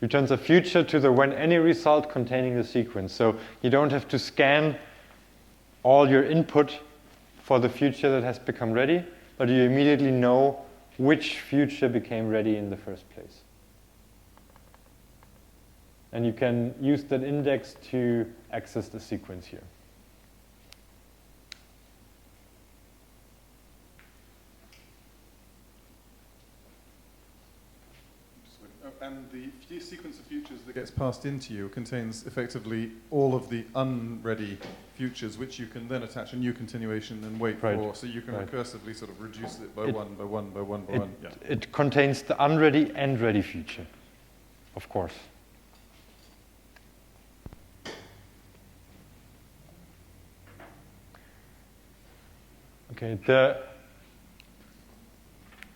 returns a future to the when any result containing the sequence. So you don't have to scan all your input for the future that has become ready, but you immediately know which future became ready in the first place. And you can use that index to access the sequence here. And the sequence of futures that gets passed into you contains effectively all of the unready futures, which you can then attach a new continuation and wait for, so you can recursively sort of reduce it by one, by one, by one, by one. Yeah. It contains the unready and ready future, of course. Okay,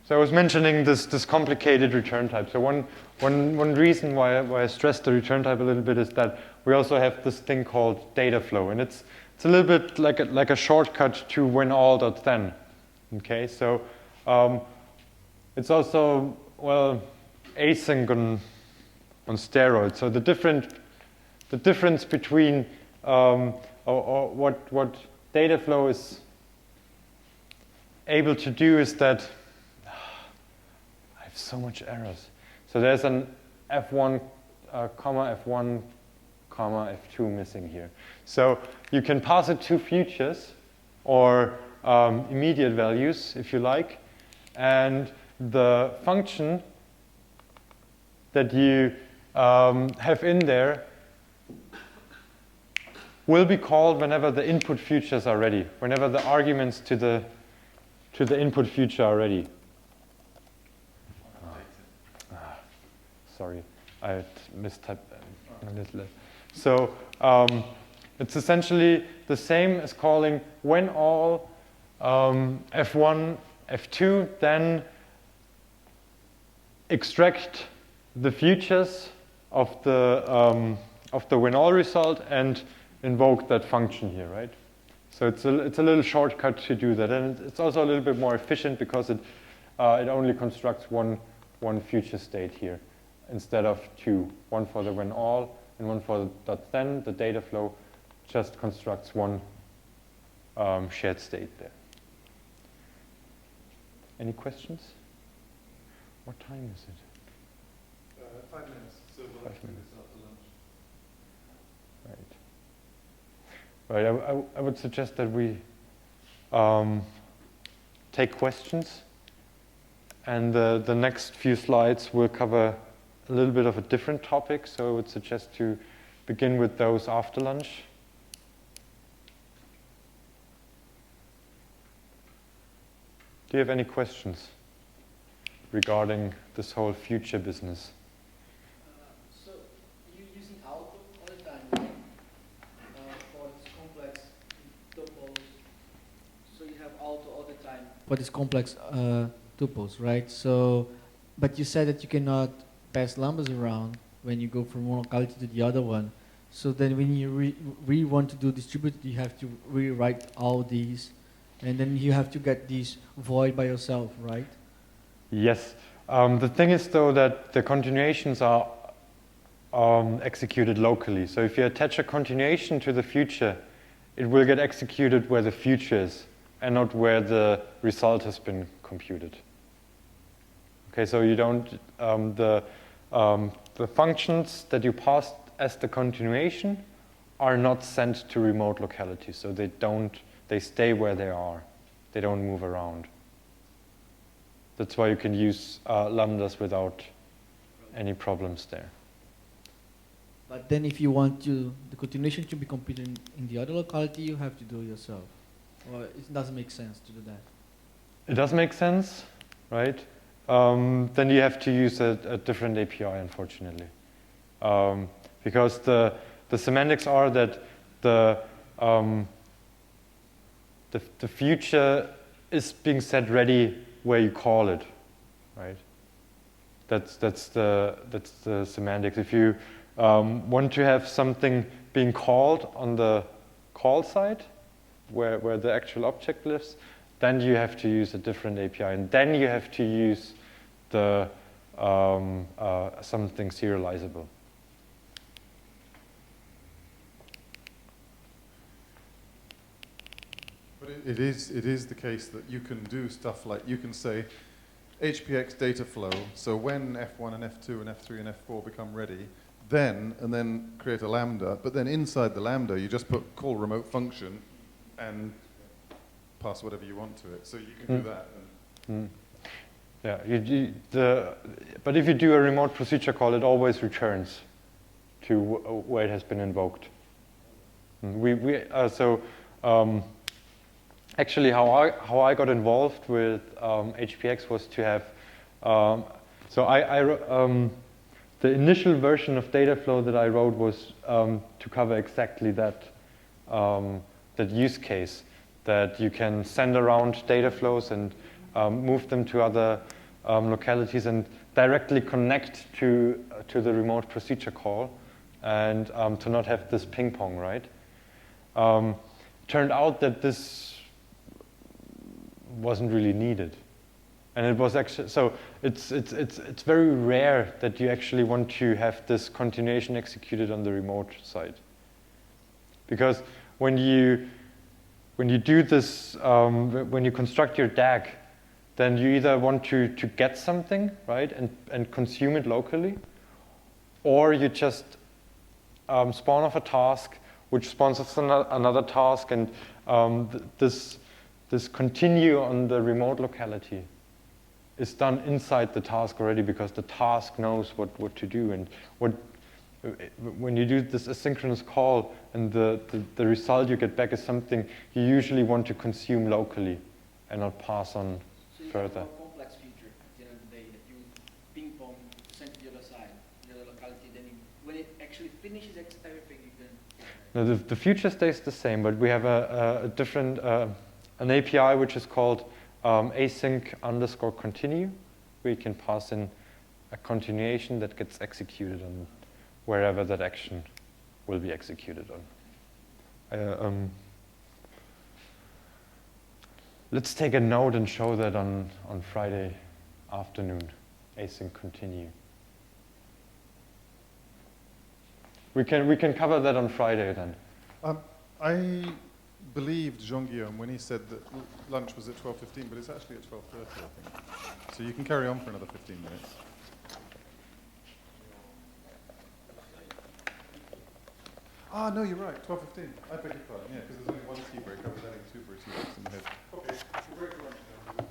so I was mentioning this complicated return type. So one reason why I stress the return type a little bit is that we also have this thing called data flow, and it's a little bit like a shortcut to when all.then. Okay, so it's also async on steroids. So the difference between or what data flow is able to do is that so much errors. So there's an F1, F1, F2 missing here. So you can pass it to futures or immediate values, if you like, and the function that you have in there will be called whenever the input futures are ready, whenever the arguments to the input future are ready. Sorry, I had mistyped a little. So it's essentially the same as calling when all F1, F2, then extract the futures of the when all result and invoke that function here, right? So it's a little shortcut to do that, and it's also a little bit more efficient because it only constructs one future state here, instead of two, one for the when all and one for the .then. The data flow just constructs one shared state there. Any questions? What time is it? 5 minutes. So we'll have to do this after lunch. Right. I would suggest that we take questions, and the next few slides will cover a little bit of a different topic, so I would suggest to begin with those after lunch. Do you have any questions regarding this whole future business? So you're using auto all the time, right? For this complex tuples. So you have auto all the time for this complex tuples, right? So, but you said that you cannot pass lambdas around when you go from one locality to the other one. So then when you really want to do distributed, you have to rewrite all these, and then you have to get these void by yourself, right? Yes. The thing is, though, that the continuations are executed locally. So if you attach a continuation to the future, it will get executed where the future is and not where the result has been computed. Okay, so you don't, the functions that you passed as the continuation are not sent to remote localities, so they stay where they are. They don't move around. That's why you can use lambdas without any problems there. But then if you want the continuation to be computed in the other locality, you have to do it yourself. Or it doesn't make sense to do that. It does make sense, right? then you have to use a different API, unfortunately. Because the semantics are that the future is being set ready where you call it, right? That's the semantics. If you want to have something being called on the call side, where the actual object lives, then you have to use a different API, and then you have to use the something serializable. But it is the case that you can do stuff like, you can say HPX data flow, so when F1 and F2 and F3 and F4 become ready, then create a lambda, but then inside the lambda you just call remote function and pass whatever you want to it. So you can do that. Yeah, but if you do a remote procedure call, it always returns to where it has been invoked. Actually, how I got involved with HPX was to have, the initial version of Dataflow that I wrote was to cover exactly that use case, that you can send around data flows and move them to other localities and directly connect to the remote procedure call, and to not have this ping pong, right? Turned out that this wasn't really needed, and it was actually, so it's very rare that you actually want to have this continuation executed on the remote side, because when you do this, when you construct your DAG, then you either want to get something, right, and consume it locally, or you just spawn off a task which spawns off another task, and this continue on the remote locality is done inside the task already, because the task knows what to do. And when you do this asynchronous call and the result you get back is something you usually want to consume locally and not pass on further. So you have a more complex feature at the end of the day, that you ping pong, send to the other side, the other locality, then when it actually finishes everything, you can... No, the future stays the same, but we have a different, an API which is called async_continue, where you can pass in a continuation that gets executed on wherever that action will be executed on. Let's take a note and show that on Friday afternoon, async continue. We can cover that on Friday then. I believed Jean-Guillaume when he said that lunch was at 12:15, but it's actually at 12:30, I think. So you can carry on for another 15 minutes. Ah, no, you're right, 12:15. I beg your pardon, yeah, because there's only one tea break. I was adding two tea breaks in my head. Okay, we'll break for lunch now.